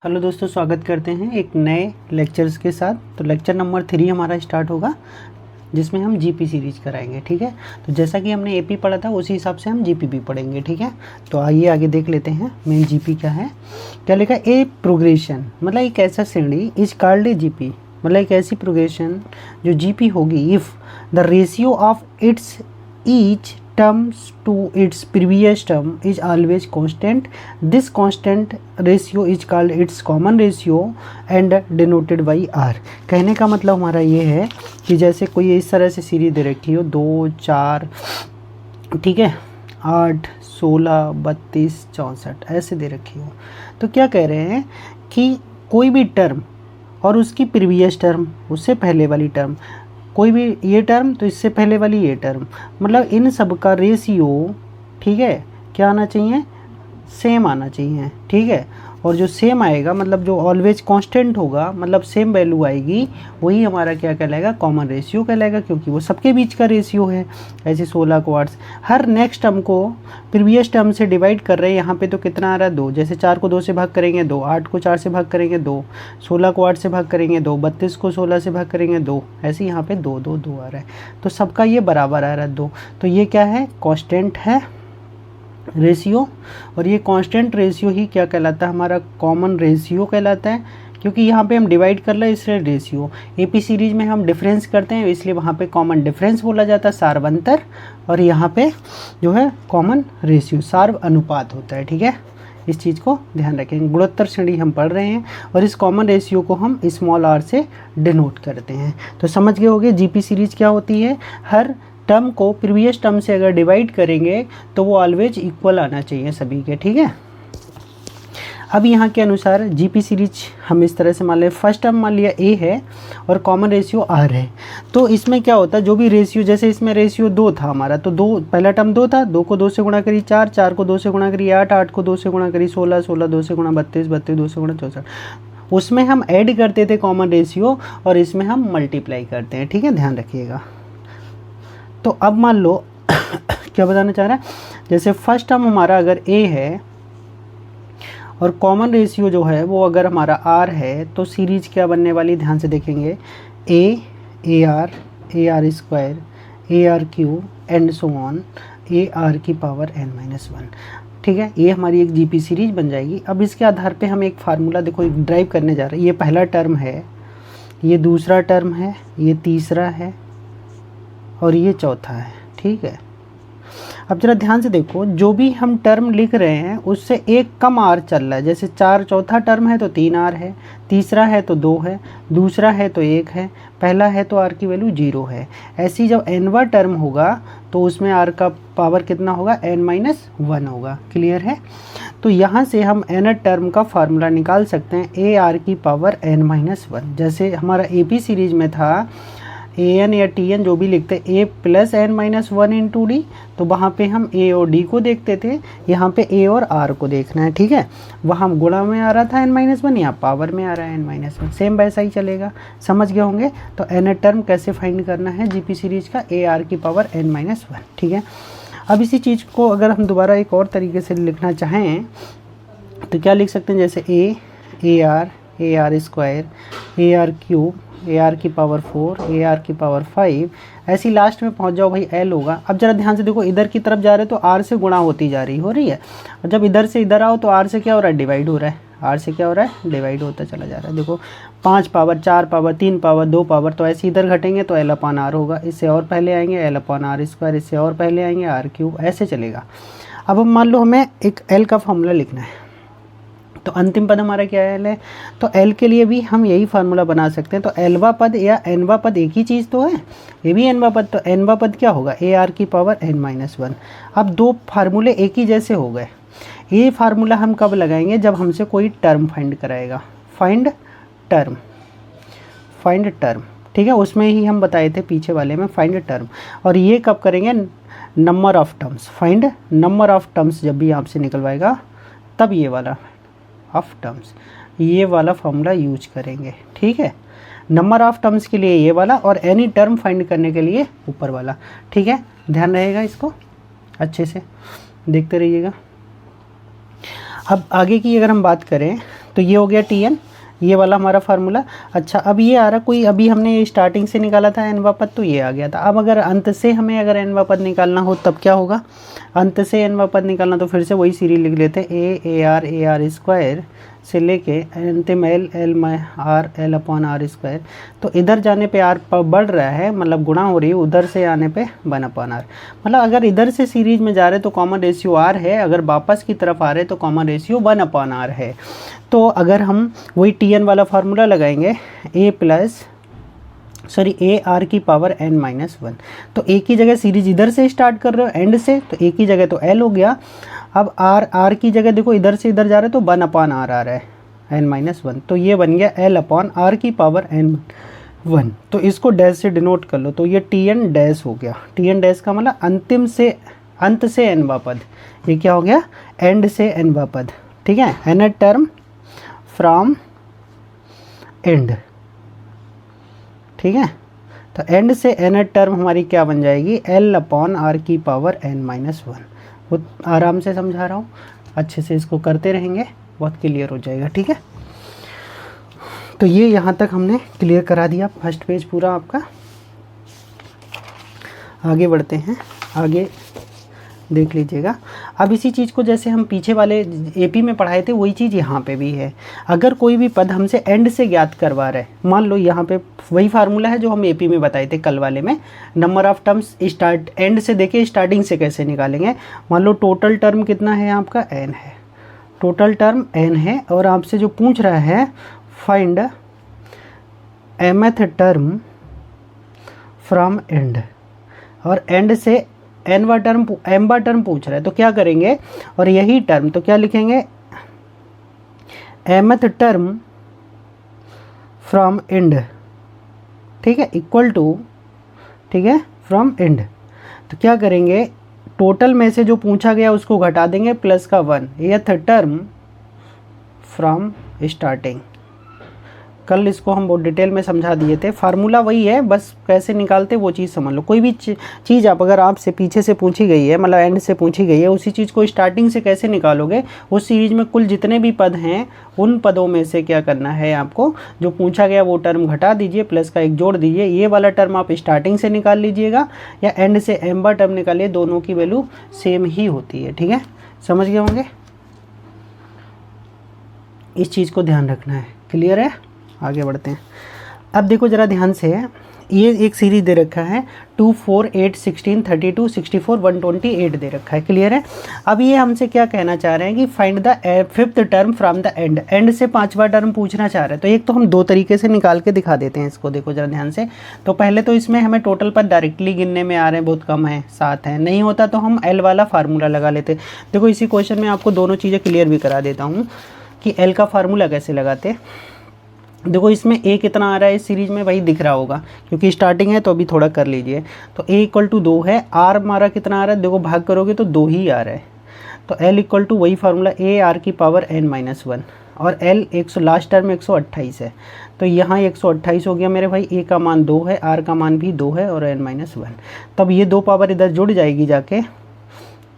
Hello दोस्तों, स्वागत करते हैं एक नए लेक्चर्स के साथ। तो लेक्चर नंबर 3 हमारा स्टार्ट होगा, जिसमें हम जीपी सीरीज कराएंगे। ठीक है, तो जैसा कि हमने एपी पढ़ा था उसी हिसाब से हम जीपी भी पढ़ेंगे। ठीक है, तो आइए आगे देख लेते हैं मेन जीपी क्या है। क्या लिखा, ए प्रोग्रेशन मतलब एक ऐसा श्रेणी इज कॉल्ड ए जीपी, मतलब एक ऐसी प्रोग्रेशन जो जीपी होगी if the ratio of its each terms to its previous term is always constant. This constant ratio is called its common ratio and denoted by r. कहने का मतलब हमारा ये है कि जैसे कोई इस तरह से सीरीज दे रखी हो 2, 4, ठीक है, 8, 16, 32, 64 ऐसे दे रखी हो, तो क्या कह रहे हैं कि कोई भी टर्म और उसकी प्रीवियस टर्म, उससे पहले वाली टर्म, कोई भी ये टर्म तो इससे पहले वाली ये टर्म, मतलब इन सब का रेशियो, ठीक है, क्या आना चाहिए, सेम आना चाहिए। ठीक है, और जो सेम आएगा मतलब जो ऑलवेज कांस्टेंट होगा, मतलब सेम वैल्यू आएगी, वही हमारा क्या कहलाएगा, कॉमन रेशियो कहलाएगा, क्योंकि वो सबके बीच का रेशियो है। ऐसे 16 को 8 हर नेक्स्ट टर्म को प्रीवियस टर्म से डिवाइड कर रहे हैं। यहाँ पे तो कितना आ रहा है, 2। जैसे 4 को 2 से भाग करेंगे 2, 8 को 4 से भाग करेंगे 2, 16 को 8 से भाग करेंगे 2, 32 को 16 से भाग करेंगे 2, ऐसे यहाँ पे 2 2 2 आ रहा है, तो सबका ये बराबर आ रहा है 2। तो ये क्या है, कॉन्स्टेंट है रेशियो, और ये कांस्टेंट रेशियो ही क्या कहलाता है, हमारा कॉमन रेशियो कहलाता है, क्योंकि यहाँ पे हम डिवाइड कर रहे हैं इसलिए रेशियो। एपी सीरीज में हम डिफरेंस करते हैं इसलिए वहाँ पे कॉमन डिफरेंस बोला जाता है, सार्व अंतर, और यहाँ पे जो है कॉमन रेशियो, सार्व अनुपात होता है। ठीक है, इस चीज़ को ध्यान रखेंगे। गुणोत्तर श्रेणी हम पढ़ रहे हैं और इस कॉमन रेशियो को हम स्मॉल आर से डिनोट करते हैं। तो समझ गए होंगे जीपी सीरीज क्या होती है, हर टर्म को प्रीवियस टर्म से अगर डिवाइड करेंगे तो वो ऑलवेज इक्वल आना चाहिए सभी के। ठीक है, अब यहाँ के अनुसार जीपी सीरीज हम इस तरह से मान लें, फर्स्ट टर्म मान लिया ए है और कॉमन रेशियो आर है, तो इसमें क्या होता है, जो भी रेशियो, जैसे इसमें रेशियो 2 था हमारा, तो 2 पहला टर्म 2 था, 2 को 2 से गुणा करी 4, 4 को 2 से गुणा करी 8, 8 को 2 से गुणा करी 16, 16 2 से गुणा 32, 32 2 से गुणा 64, उसमें हम ऐड करते थे कॉमन रेशियो और इसमें हम मल्टीप्लाई करते हैं। ठीक है, ध्यान रखिएगा। तो अब मान लो क्या बताना चाह रहा है, जैसे फर्स्ट टर्म हमारा अगर ए है और कॉमन रेशियो जो है वो अगर हमारा आर है, तो सीरीज क्या बनने वाली, ध्यान से देखेंगे, A R square, A R Q and so on, A R की पावर n-1। ठीक है, ये हमारी एक जीपी सीरीज बन जाएगी। अब इसके आधार पे हम एक फार्मूला देखो ड्राइव करने जा रहे हैं। ये पहला टर्म है, ये दूसरा टर्म है, ये तीसरा है और ये चौथा है। ठीक है, अब जरा ध्यान से देखो, जो भी हम टर्म लिख रहे हैं उससे एक कम आर चल रहा है। जैसे 4 चौथा टर्म है तो 3 आर है, तीसरा है तो 2 है, दूसरा है तो 1 है, पहला है तो आर की वैल्यू 0 है। ऐसी जब nवा टर्म होगा तो उसमें आर का पावर कितना होगा, n-1 होगा। क्लियर है, तो यहाँ से हम n टर्म का फार्मूला निकाल सकते हैं, ए आर की पावर n-1। जैसे हमारा एपी सीरीज में था ए एन या टी एन जो भी लिखते ए प्लस n-1 इंटू डी, तो वहाँ पे हम ए और डी को देखते थे, यहाँ पे ए और आर को देखना है। ठीक है, वहाँ गुणा में आ रहा था n-1, यहाँ पावर में आ रहा है n-1, सेम वैसा ही चलेगा। समझ गए होंगे। तो n टर्म कैसे फाइंड करना है जीपी सीरीज का, ए आर की पावर n-1। ठीक है, अब इसी चीज़ को अगर हम दोबारा एक और तरीके से लिखना चाहें तो क्या लिख सकते हैं, जैसे A R square, A R cube, A R की पावर 4, ए आर की पावर 5, ऐसी लास्ट में पहुंच जाओ भाई, एल होगा। अब जरा ध्यान से देखो, इधर की तरफ जा रहे हो तो आर से गुणा होती जा रही हो रही है, और जब इधर से इधर आओ तो आर से क्या हो रहा है, डिवाइड हो रहा है। आर से क्या हो रहा है, डिवाइड होता चला जा रहा है। देखो 5 पावर, 4 पावर, 3 पावर, 2 पावर, तो ऐसे इधर घटेंगे तो एल अपॉन आर होगा, इससे और पहले आएंगे एल अपॉन आर स्क्वायर, इससे और पहले आएंगे आर क्यूब, ऐसे चलेगा। अब हम मान लो हमें एक एल का फॉर्मूला लिखना है, तो अंतिम पद हमारा क्या है, एल है, तो एल के लिए भी हम यही फार्मूला बना सकते हैं। तो एलवा पद या एनवा पद एक ही चीज़ तो है, ये भी एनवा पद, तो एनवा पद क्या होगा, ए आर की पावर n-1। अब दो फार्मूले एक ही जैसे हो गए। ये फार्मूला हम कब लगाएंगे, जब हमसे कोई टर्म फाइंड कराएगा, फाइंड टर्म। ठीक है, उसमें ही हम बताए थे पीछे वाले में, फाइंड टर्म। और ये कब करेंगे, number of terms, find number of terms जब भी आपसे निकलवाएगा तब ये वाला ऑफ टर्म्स, ये वाला फॉर्मूला यूज करेंगे। ठीक है, नंबर ऑफ टर्म्स के लिए ये वाला और एनी टर्म फाइंड करने के लिए ऊपर वाला। ठीक है, ध्यान रहेगा, इसको अच्छे से देखते रहिएगा। अब आगे की अगर हम बात करें तो ये हो गया Tn, ये वाला हमारा फार्मूला। अच्छा, अब ये आ रहा कोई, अभी हमने ये स्टार्टिंग से निकाला था n-वा पद, तो ये आ गया था। अब अगर अंत से हमें अगर n-वा पद निकालना हो तब क्या होगा, अंत से n-वा पद निकालना, तो फिर से वही सीरीज लिख लेते हैं, a आर स्क्वायर से लेके अंतिम l l upon R square. तो इधर जाने पे r बढ़ रहा है, मतलब गुणा हो रही है, उधर से आने पे 1 अपॉन आर। मतलब अगर इधर से सीरीज में जा रहे तो कॉमन रेशियो r है, अगर वापस की तरफ आ रहे तो कॉमन रेशियो 1 अपॉन आर है। तो अगर हम वही Tn वाला फार्मूला लगाएंगे, a आर की पावर n-1, तो a की जगह सीरीज इधर से स्टार्ट कर रहे हो एंड से, तो a की जगह तो l हो गया। अब r की जगह देखो इधर से इधर जा रहे हो तो 1 अपॉन आर आ रहा है n-1, तो ये बन गया l अपॉन आर की पावर n-1। तो इसको डैश से डिनोट कर लो, तो ये Tn डैश हो गया। Tn डैश का मतलब अंतिम से, अंत से n-वा पद, ये क्या हो गया, एंड से n-वा पद, ठीक है, nth टर्म फ्रॉम एंड, ठीक है। तो एंड से nth टर्म हमारी क्या बन जाएगी, l अपॉन आर की पावर n-1। वो आराम से समझा रहा हूँ, अच्छे से इसको करते रहेंगे, बहुत क्लियर हो जाएगा, ठीक है। तो ये यहाँ तक हमने क्लियर करा दिया, फर्स्ट पेज पूरा आपका। आगे बढ़ते हैं, आगे देख लीजिएगा। अब इसी चीज़ को जैसे हम पीछे वाले एपी में पढ़ाए थे, वही चीज़ यहाँ पे भी है। अगर कोई भी पद हमसे एंड से ज्ञात करवा रहा है, मान लो यहाँ पे वही फार्मूला है जो हम एपी में बताए थे कल वाले में, number of terms start and से देके स्टार्टिंग से कैसे निकालेंगे। मान लो टोटल टर्म कितना है आपका, n है, टोटल टर्म n है, और आपसे जो पूछ रहा है find mth term from and, और एंड से n-वा टर्म m-वा टर्म पूछ रहा है, तो क्या करेंगे, और यही टर्म तो क्या लिखेंगे, mth टर्म फ्रॉम एंड, ठीक है, इक्वल टू, ठीक है, फ्रॉम एंड। तो क्या करेंगे, टोटल में से जो पूछा गया उसको घटा देंगे, प्लस का 1, यथ टर्म फ्रॉम स्टार्टिंग। कल इसको हम बहुत डिटेल में समझा दिए थे, फार्मूला वही है, बस कैसे निकालते वो चीज़ समझ लो। कोई भी चीज़ आप अगर आपसे पीछे से पूछी गई है, मतलब एंड से पूछी गई है, उसी चीज़ को स्टार्टिंग से कैसे निकालोगे। उस सीरीज में कुल जितने भी पद हैं, उन पदों में से क्या करना है आपको, जो पूछा गया वो टर्म घटा दीजिए, प्लस का 1 जोड़ दीजिए। ये वाला टर्म आप स्टार्टिंग से निकाल लीजिएगा या एंड से m-वा टर्म निकालिए, दोनों की वैल्यू सेम ही होती है, ठीक है, समझ गए होंगे। इस चीज़ को ध्यान रखना है, क्लियर है। आगे बढ़ते हैं। अब देखो ज़रा ध्यान से, ये एक सीरीज दे रखा है 2, 4, 8, 16, 32, 64, 128 दे रखा है, क्लियर है। अब ये हमसे क्या कहना चाह रहे हैं कि find the 5th term from the end, and से 5वां टर्म पूछना चाह रहे हैं। तो एक तो हम 2 तरीके से निकाल के दिखा देते हैं इसको, देखो ज़रा ध्यान से। तो पहले तो इसमें हमें टोटल पर डायरेक्टली गिनने में आ रहे हैं, बहुत कम है, 7 है, नहीं होता तो हम L वाला फार्मूला लगा लेते। देखो इसी क्वेश्चन में आपको दोनों चीज़ें क्लियर भी करा देता हूँ कि L का फार्मूला कैसे लगाते। देखो इसमें a कितना आ रहा है इस सीरीज में, वही दिख रहा होगा क्योंकि स्टार्टिंग है, तो अभी थोड़ा कर लीजिए। तो a इक्वल टू 2 है, r हमारा कितना आ रहा है, देखो भाग करोगे तो 2 ही आ रहा है। तो l इक्वल टू वही फार्मूला a आर की पावर n-1, और l 100 लास्ट टर्म 128 है, तो यहाँ 128 हो गया मेरे भाई। a का मान 2 है, r का मान भी 2 है, और n-1। तब ये 2 पावर इधर जुड़ जाएगी जाके,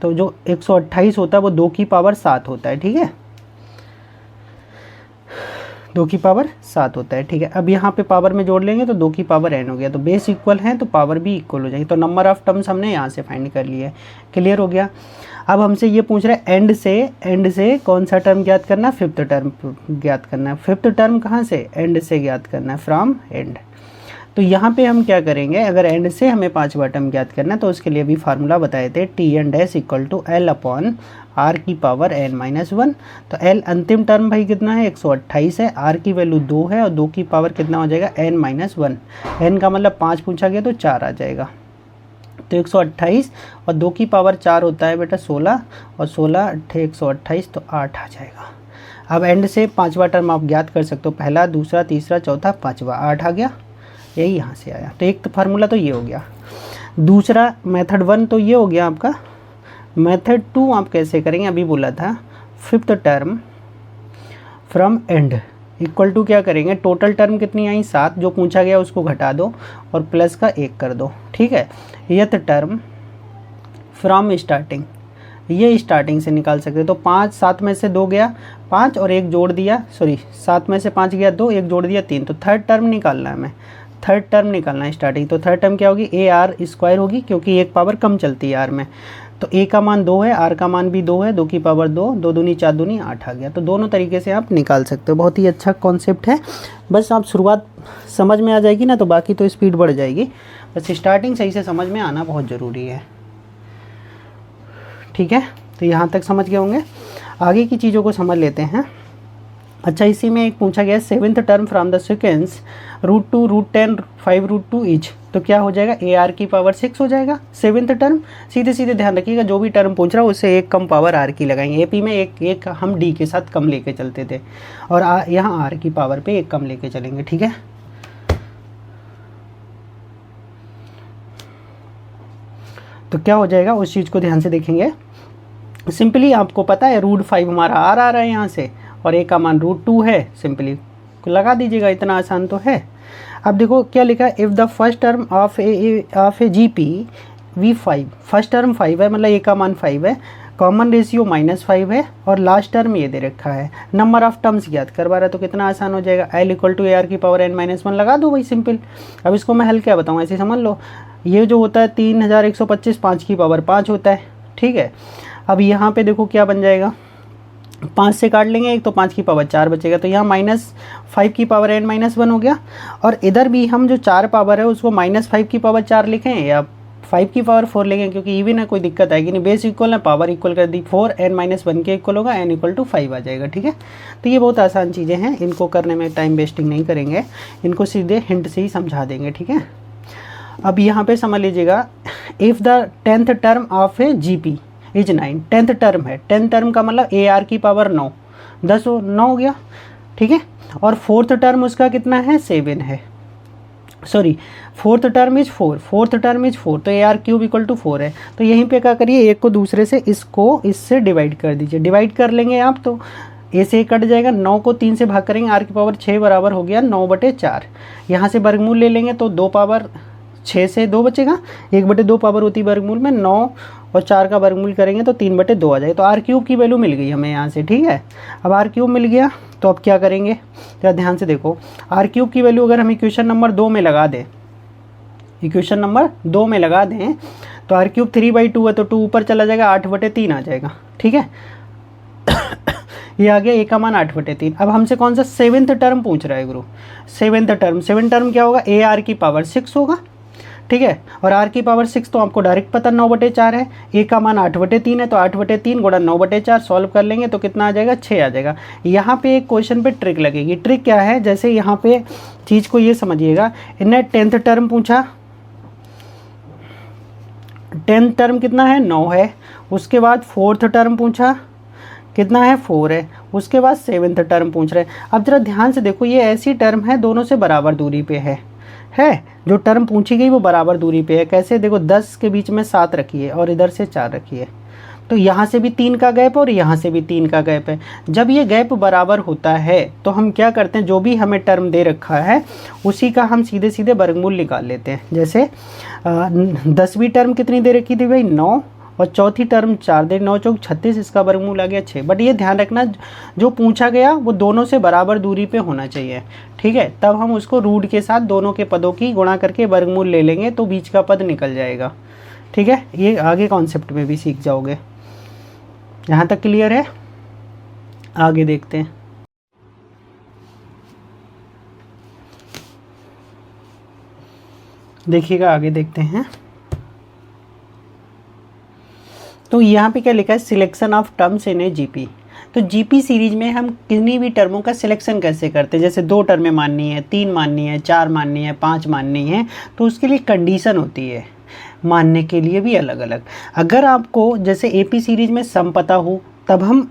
तो जो 128 होता है वो 2 की पावर 7 होता है, ठीक है, 2 की पावर 7 होता है, ठीक है। अब यहाँ पे पावर में जोड़ लेंगे तो 2 की पावर n हो गया, तो बेस इक्वल है तो पावर भी इक्वल हो जाएगी। तो नंबर ऑफ टर्म्स हमने यहाँ से फाइंड कर लिया है, क्लियर हो गया। अब हमसे ये पूछ रहा है एंड से कौन सा टर्म ज्ञात करना, 5th टर्म ज्ञात करना है। 5th टर्म कहाँ से, एंड से ज्ञात करना है, फ्रॉम एंड। तो यहाँ पे हम क्या करेंगे, अगर एंड से हमें 5वां टर्म ज्ञात करना है तो उसके लिए भी फार्मूला बताए थे, Tn dash equal to L upon R की पावर n-1। तो L अंतिम टर्म भाई कितना है, 128 है, R की वैल्यू 2 है, और 2 की पावर कितना हो जाएगा, n-1। n का मतलब 5 पूछा गया तो 4 आ जाएगा। तो 128 और 2 की पावर 4 होता है बेटा 16, और 16 × 128 तो 8 आ जाएगा। अब एंड से 5वां टर्म आप ज्ञात कर सकते हो, पहला, दूसरा, तीसरा, चौथा, 5वां, 8 आ गया, यही यहाँ से आया। तो एक तो फार्मूला तो ये हो गया। दूसरा मेथड 1 तो ये हो गया आपका। मेथड 2 आप कैसे करेंगे, अभी बोला था 5th term from end equal to क्या करेंगे, टोटल टर्म कितनी आई 7, जो पूछा गया उसको घटा दो और प्लस का 1 कर दो, ठीक है। यथ टर्म फ्रॉम स्टार्टिंग, ये स्टार्टिंग से निकाल सकते हैं। तो 5, 7 में से 2 गया 5 और 1 जोड़ दिया, सॉरी 7 में से 5 गया 2, 1 जोड़ दिया 3, तो थर्ड टर्म निकालना है, हमें थर्ड टर्म निकालना है स्टार्टिंग। तो थर्ड टर्म क्या होगी, ए आर स्क्वायर होगी, क्योंकि एक पावर कम चलती है आर में। तो ए का मान 2 है, आर का मान भी 2 है, 2 की पावर 2, 2 दूनी 4 दूनी 8 आ गया। तो दोनों तरीके से आप निकाल सकते हो। बहुत ही अच्छा कॉन्सेप्ट है, बस आप शुरुआत समझ में आ जाएगी ना तो बाकी तो स्पीड बढ़ जाएगी। बस स्टार्टिंग सही से समझ में आना बहुत ज़रूरी है, ठीक है। तो यहाँ तक समझ गए होंगे, आगे की चीज़ों को समझ लेते हैं। अच्छा, इसी में एक पूछा गया 7th term from the sequence √2, √10, 5 √2 each. तो क्या हो जाएगा, ए आर की पावर 6 हो जाएगा 7th टर्म। सीधे सीधे ध्यान रखिएगा, जो भी टर्म पूछ रहा है उससे एक कम पावर आर की लगाएंगे। एपी में एक हम डी के साथ कम लेके चलते थे, और यहाँ आर की पावर पे एक कम लेके चलेंगे, ठीक है। तो क्या हो जाएगा उस चीज़ को ध्यान से देखेंगे। सिंपली आपको पता है √5 हमारा आर आ रहा है यहाँ से, और ए का मान √2 है, सिंपली लगा दीजिएगा, इतना आसान तो है। अब देखो क्या लिखा है, if the first term of A G P V5, first term 5 है, मतलब ए का मान 5 है, कॉमन रेशियो -5 है, और लास्ट टर्म ये दे रखा है, नंबर ऑफ टर्म्स ज्ञात करवा रहा है। तो कितना आसान हो जाएगा, L = AR की पावर n-1 लगा दो भाई, सिंपल। अब इसको मैं हल क्या बताऊँ, ऐसे समझ लो, ये जो होता है 3125 5 की पावर 5 होता है, ठीक है। अब यहाँ पे देखो क्या बन जाएगा, 5 से काट लेंगे एक, तो 5 की पावर 4 बचेगा, तो यहाँ -5 की पावर n-1 हो गया। और इधर भी हम जो 4 पावर है उसको -5 की पावर 4 लिखें या 5 की पावर 4 लिखें, क्योंकि इवन है, कोई दिक्कत आएगी नहीं। बेस इक्वल है, पावर इक्वल कर दी, 4 n-1 के इक्वल होगा, n = 5 आ जाएगा, ठीक है। तो ये बहुत आसान चीज़ें हैं, इनको करने में टाइम वेस्टिंग नहीं करेंगे, इनको सीधे हिंट से ही समझा देंगे, ठीक है। अब यहाँ पे समझ लीजिएगा, if the 10th term of A G P is 9, 10th term है, 10th टर्म का मतलब ए आर की पावर 9, 9 हो गया, ठीक है। और 4th टर्म उसका कितना है, 7 है, sorry 4th term is 4, 4th term is 4, तो AR³ = 4 है। तो यहीं पे क्या करिए, एक को दूसरे से, इसको इससे डिवाइड कर दीजिए, डिवाइड कर लेंगे आप तो ए से कट जाएगा, 9 को 3 से भाग करेंगे, आर की पावर 6 बराबर हो गया 9/4। यहाँ से वर्गमूल ले लेंगे तो 2 पावर 6 से 2 बचेगा, 1/2 पावर होती है वर्गमूल में, 9 और 4 का वर्गमूल करेंगे तो 3/2 आ जाएगा। तो R³ की वैल्यू मिल गई हमें यहाँ से, ठीक है। अब R³ मिल गया तो अब क्या करेंगे, जरा ध्यान से देखो, R³ की वैल्यू अगर हम इक्वेशन नंबर 2 में लगा दें, इक्वेशन नंबर 2 में लगा दें, तो R³ 3/2 है, तो 2 ऊपर चला जाएगा, 8/3 आ जाएगा, ठीक है। ये आ गया, ए का मान 8/3। अब हमसे कौन सा 7th टर्म पूछ रहा है गुरु, 7th टर्म, 7th टर्म क्या होगा, AR की पावर 6 होगा, ठीक है। और आर की पावर 6 तो आपको डायरेक्ट पता 9/4 है, ए का मान 8/3 है, तो 8/3 गुणा 9/4 सॉल्व कर लेंगे तो कितना आ जाएगा, 6 आ जाएगा। यहाँ पे एक क्वेश्चन पे ट्रिक लगेगी। ट्रिक क्या है, जैसे यहाँ पे चीज़ को ये समझिएगा, इन्हें 10th टर्म पूछा, 10th टर्म कितना है, 9 है, उसके बाद 4th टर्म पूछा, कितना है, 4 है, उसके बाद 7th टर्म पूछ रहे हैं। अब जरा ध्यान से देखो, ये ऐसी टर्म है दोनों से बराबर दूरी पे है जो टर्म पूछी गई वो बराबर दूरी पे है। कैसे, देखो 10 के बीच में 7 रखिए और इधर से 4 रखिए, तो यहाँ से भी 3 का गैप और यहाँ से भी 3 का गैप है। जब ये गैप बराबर होता है तो हम क्या करते हैं, जो भी हमें टर्म दे रखा है उसी का हम सीधे सीधे वर्गमूल निकाल लेते हैं। जैसे 10वीं टर्म कितनी दे रखी थी भाई, 9, और चौथी टर्म 4 दे, 9 चौक 36, इसका वर्गमूल आ गया 6। बट ये ध्यान रखना, जो पूछा गया वो दोनों से बराबर दूरी पे होना चाहिए, ठीक है। तब हम उसको रूट के साथ दोनों के पदों की गुणा करके वर्गमूल ले लेंगे तो बीच का पद निकल जाएगा, ठीक है। ये आगे कॉन्सेप्ट में भी सीख जाओगे। यहाँ तक क्लियर है, आगे देखते हैं। देखिएगा आगे देखते हैं। तो यहाँ पे क्या लिखा है, selection of terms in A GP. तो जीपी सीरीज में हम किन्हीं भी टर्मों का सिलेक्शन कैसे करते हैं, जैसे 2 टर्में माननी है, 3 माननी है, 4 माननी है, 5 माननी है, तो उसके लिए कंडीशन होती है मानने के लिए भी अलग अलग। अगर आपको जैसे एपी सीरीज में सम पता हो तब हम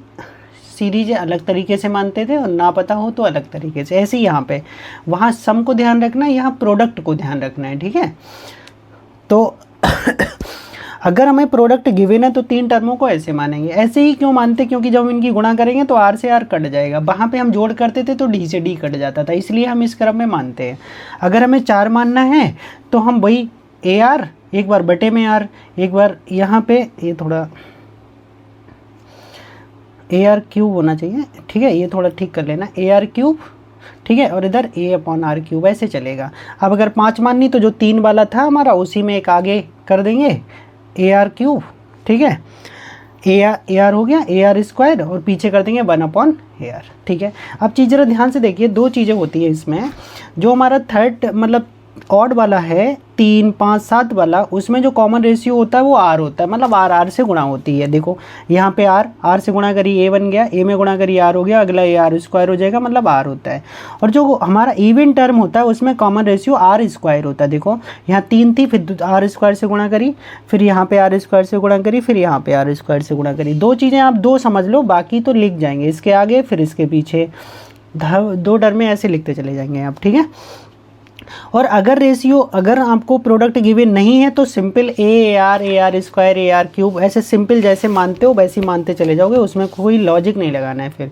सीरीज अलग तरीके से मानते थे, और ना पता हो तो अलग तरीके से। ऐसे ही यहाँ पे, वहाँ सम को ध्यान रखना है, यहाँ प्रोडक्ट को ध्यान रखना है, ठीक है। तो अगर हमें प्रोडक्ट गिवन है तो 3 टर्मों को ऐसे मानेंगे। ऐसे ही क्यों मानते, क्योंकि जब हम इनकी गुणा करेंगे तो आर से आर कट जाएगा, वहाँ पे हम जोड़ करते थे तो डी से डी कट जाता था, इसलिए हम इस क्रम में मानते हैं। अगर हमें 4 मानना है तो हम वही ए आर एक बार बटे में आर, एक बार यहाँ पे, ये थोड़ा ए आर क्यूब होना चाहिए, ठीक है, ये थोड़ा ठीक कर लेना, ए आर क्यूब, ठीक है, और इधर ए अपॉन आर क्यूब, ऐसे चलेगा। अब अगर 5 माननी तो जो 3 वाला था हमारा उसी में एक आगे कर देंगे ए आर क्यूब, ठीक है, ए आर हो गया ए आर स्क्वायर, और पीछे कर देंगे 1 अपॉन ए आर, ठीक है। अब चीज़ जरा ध्यान से देखिए, 2 चीज़ें होती है इसमें, जो हमारा थर्ड मतलब ऑड वाला है 3, 5, 7 वाला, उसमें जो कॉमन रेशियो होता है वो आर होता है, मतलब आर से गुणा होती है। देखो यहाँ पे आर से गुणा करी ए बन गया, ए में गुणा करी आर हो गया, अगला ए आर स्क्वायर हो जाएगा, मतलब आर होता है। और जो हमारा इवन टर्म होता है उसमें कॉमन रेशियो आर स्क्वायर होता है। देखो यहाँ 3 थी, फिर आर स्क्वायर से गुणा करी, फिर यहाँ पे आर स्क्वायर से गुणा करी, फिर यहाँ पे आर स्क्वायर से गुणा करी। 2 चीज़ें आप 2 समझ लो, बाकी तो लिख जाएंगे इसके आगे फिर इसके पीछे, 2 टर्म में ऐसे लिखते चले जाएंगे आप, ठीक है। और अगर रेशियो, अगर आपको प्रोडक्ट गिवन नहीं है तो simple A R square A R cube, ऐसे सिंपल जैसे मानते हो वैसे ही मानते चले जाओगे, उसमें कोई लॉजिक नहीं लगाना है। फिर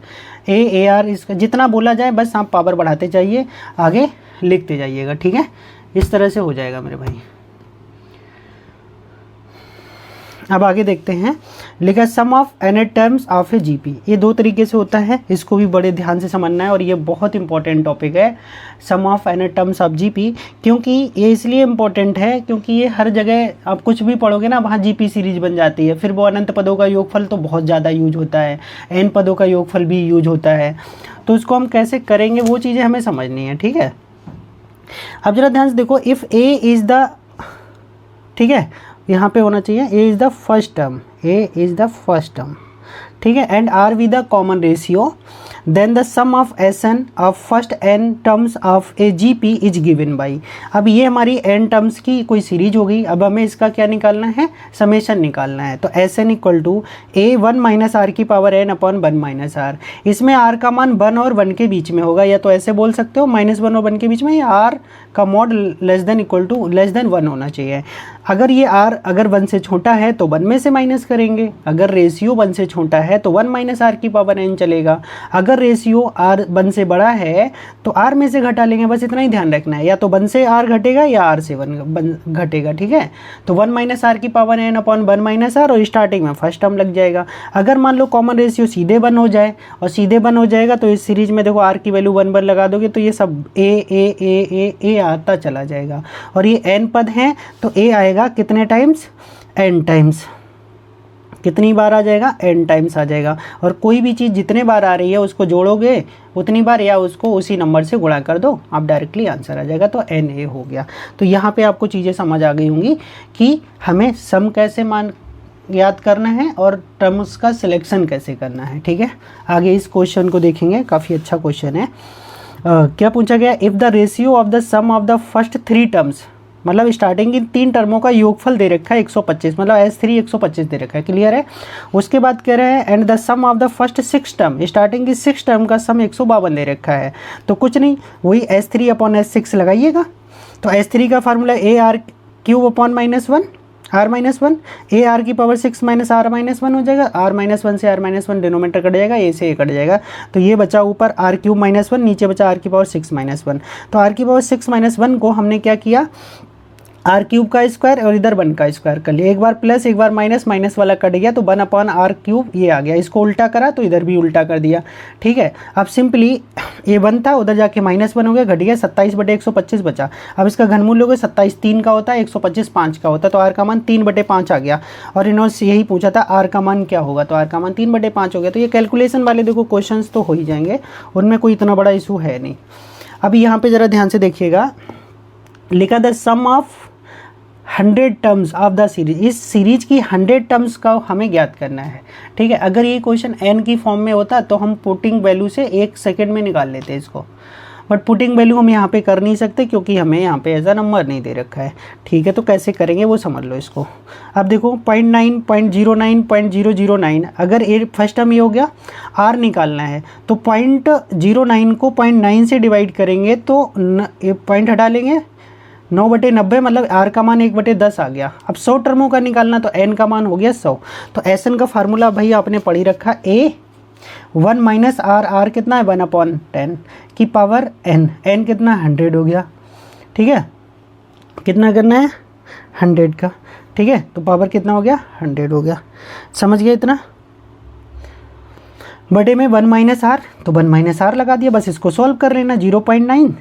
ए आर इसका जितना बोला जाए बस आप पावर बढ़ाते जाइए, आगे लिखते जाइएगा, ठीक है, इस तरह से हो जाएगा मेरे भाई। अब आगे देखते हैं, लिखा sum of n terms of a GP. ये 2 तरीके से होता है, इसको भी बड़े ध्यान से समझना है, और ये बहुत इंपॉर्टेंट टॉपिक है sum of n terms of GP. क्योंकि ये इसलिए इम्पोर्टेंट है क्योंकि ये हर जगह आप कुछ भी पढ़ोगे ना, वहाँ जीपी सीरीज बन जाती है। फिर वो अनंत पदों का योगफल तो बहुत ज़्यादा यूज होता है, एन पदों का योगफल भी यूज होता है, तो उसको हम कैसे करेंगे वो चीज़ें हमें समझनी है, ठीक है। अब जरा ध्यान से देखो, इफ़ ए इज़ द, ठीक है, यहाँ पे होना चाहिए a is the first term, a is the first term, ठीक है, and R with the common ratio, then the sum of S N of first N terms of A G P is given by. अब ये हमारी N terms की कोई series हो गई। अब हमें इसका क्या निकालना है, समेशन निकालना है। तो S n equal to a 1 minus are की power N upon 1 minus r. इसमें आर का मान 1 और 1 के बीच में होगा, या तो ऐसे बोल सकते हो -1 और 1 के बीच में, या आर का mod less than equal to less than 1 होना चाहिए। अगर ये आर अगर 1 से छोटा है तो 1 में से माइनस करेंगे, अगर रेशियो 1 से छोटा है तो 1 माइनस आर की पावर एन चलेगा, अगर रेशियो आर 1 से बड़ा है तो आर में से घटा लेंगे, बस इतना ही ध्यान रखना है, या तो 1 से आर घटेगा या आर से 1 घटेगा, ठीक है। तो 1 माइनस आर की power N upon 1 minus R, और स्टार्टिंग में फर्स्ट टर्म लग जाएगा। अगर मान लो कॉमन रेशियो सीधे 1 हो जाए, और सीधे 1 हो जाएगा तो इस सीरीज में देखो आर की वैल्यू 1 1 लगा दोगे तो ये सब ए आता चला जाएगा, और ये एन पद हैं तो ए आएगा कितने टाइम्स, एन टाइम्स। कितनी बार आ जाएगा, एन टाइम्स आ जाएगा। और कोई भी चीज़ जितने बार आ रही है उसको जोड़ोगे उतनी बार, या उसको उसी नंबर से गुणा कर दो, आप डायरेक्टली आंसर आ जाएगा। तो एन ए हो गया। तो यहाँ पे आपको चीज़ें समझ आ गई होंगी कि हमें सम कैसे मान याद करना है और टर्म्स का सिलेक्शन कैसे करना है, ठीक है। आगे इस क्वेश्चन को देखेंगे, काफ़ी अच्छा क्वेश्चन है। क्या पूछा गया, if the ratio of the sum of the first 3 terms, मतलब स्टार्टिंग की 3 टर्मों का योगफल दे रखा है 125, मतलब S3 125 दे रखा है, क्लियर है। उसके बाद कह रहे हैं and the sum of the first 6 term, starting की 6 टर्म का सम 152 दे रखा है। तो कुछ नहीं, वही S3 अपॉन S6 लगाइएगा। तो S3 का formula a R cube upon -1 R -1, a R की पावर 6 माइनस आर -1 हो जाएगा, आर -1 से आर -1 डिनोमीटर कट जाएगा, ए से ए कट जाएगा, तो ये बचा ऊपर आर क्यूब -1, नीचे बचा आर की पावर 6 -1। तो आर की पावर 6 -1 को हमने क्या किया, आर क्यूब का स्क्वायर और इधर 1 का स्क्वायर कर लिया, एक बार प्लस एक बार माइनस, माइनस वाला कट गया तो 1 अपॉन आर क्यूब ये आ गया, इसको उल्टा करा तो इधर भी उल्टा कर दिया, ठीक है। अब सिंपली ये 1 था, उधर जाके -1 हो गया, घट गया, 27/125 बचा। अब इसका घनमूल लोगे 27 3 का होता है, 125 5 का होता है, तो आर का मान 3/5 आ गया। और इन्होंने यही पूछा था आर का मान क्या होगा, तो आर का मान 3/5 हो गया। तो ये कैलकुलेशन वाले देखो क्वेश्चन तो हो ही जाएंगे, उनमें कोई इतना बड़ा इशू है नहीं। अभी यहाँ पे ज़रा ध्यान से देखिएगा, लिखा the sum of 100 terms of the series, इस सीरीज की 100 टर्म्स का हमें ज्ञात करना है, ठीक है। अगर ये क्वेश्चन एन की फॉर्म में होता तो हम पुटिंग वैल्यू से 1 सेकेंड में निकाल लेते इसको, बट पुटिंग वैल्यू हम यहाँ पे कर नहीं सकते क्योंकि हमें यहाँ पे ऐसा नंबर नहीं दे रखा है, ठीक है। तो कैसे करेंगे वो समझ लो इसको। अब देखो 0.9, 0.09, 0.009, अगर ए फर्स्ट टर्म ये हो गया, आर निकालना है तो 0.09 को 0.9 से डिवाइड करेंगे तो पॉइंट हटा लेंगे, 9/90, मतलब आर का मान 1/10 आ गया। अब 100 टर्मों का निकालना तो एन का मान हो गया 100। तो एस एन का फार्मूला भाई आपने पढ़ ही रखा, ए 1 माइनस आर, आर कितना है 1/10 की पावर एन, एन कितना 100 हो गया, ठीक है। कितना करना है 100 का, ठीक है। तो पावर कितना हो गया 100 हो गया, समझ गए इतना। बटे में 1 माइनस आर, तो 1 माइनस आर लगा दिया, बस इसको सॉल्व कर लेना। 0.9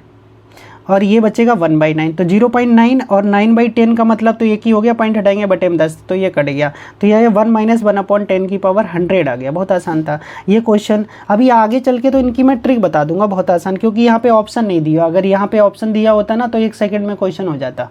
और ये बचेगा 1/9, तो 0.9 और 9/10 का मतलब तो एक ही हो गया, पॉइंट हटाएंगे बटे में 10 तो ये कट गया, तो यह 1 माइनस 1/10 की पावर 100 आ गया। बहुत आसान था ये क्वेश्चन। अभी आगे चल के तो इनकी मैं ट्रिक बता दूंगा, बहुत आसान, क्योंकि यहाँ पे ऑप्शन नहीं दिया। अगर यहाँ पे ऑप्शन दिया होता ना तो 1 सेकंड में क्वेश्चन हो जाता।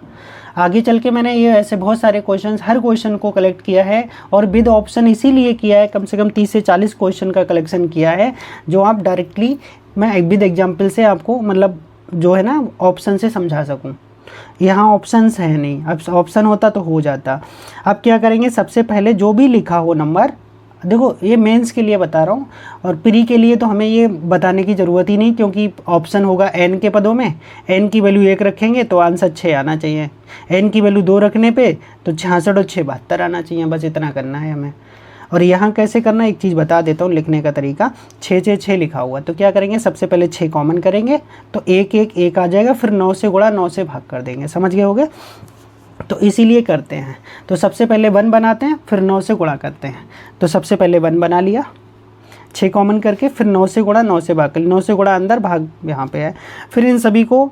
आगे चल के मैंने ये ऐसे बहुत सारे क्वेश्चन, हर क्वेश्चन को कलेक्ट किया है और विद ऑप्शन इसीलिए किया है, कम से कम 30 से 40 क्वेश्चन का कलेक्शन किया है, जो आप डायरेक्टली मैं विद एग्जाम्पल से आपको मतलब जो है ना ऑप्शन से समझा सकूं। यहाँ ऑप्शंस है नहीं, अब ऑप्शन होता तो हो जाता। अब क्या करेंगे, सबसे पहले जो भी लिखा हो नंबर, देखो ये मेंस के लिए बता रहा हूँ और प्री के लिए तो हमें ये बताने की ज़रूरत ही नहीं, क्योंकि ऑप्शन होगा n के पदों में, n की वैल्यू 1 रखेंगे तो आंसर 6 आना चाहिए, n की वैल्यू 2 रखने पे तो 66 और 6 72 आना चाहिए। बस इतना करना है हमें। और यहाँ कैसे करना है एक चीज़ बता देता हूँ, लिखने का तरीका। 6 6 6 लिखा हुआ, तो क्या करेंगे, सबसे पहले 6 कॉमन करेंगे तो 1 1 1 आ जाएगा, फिर 9 से गुणा 9 से भाग कर देंगे। समझ गए होगे, तो इसीलिए करते हैं। तो सबसे पहले 1 बनाते हैं, फिर 9 से गुणा करते हैं। तो सबसे पहले 1 बना लिया, 6 कॉमन करके, फिर 9 से गुणा 9 से भाग कर, 9 से गुणा अंदर, भाग यहाँ पे है। फिर इन सभी को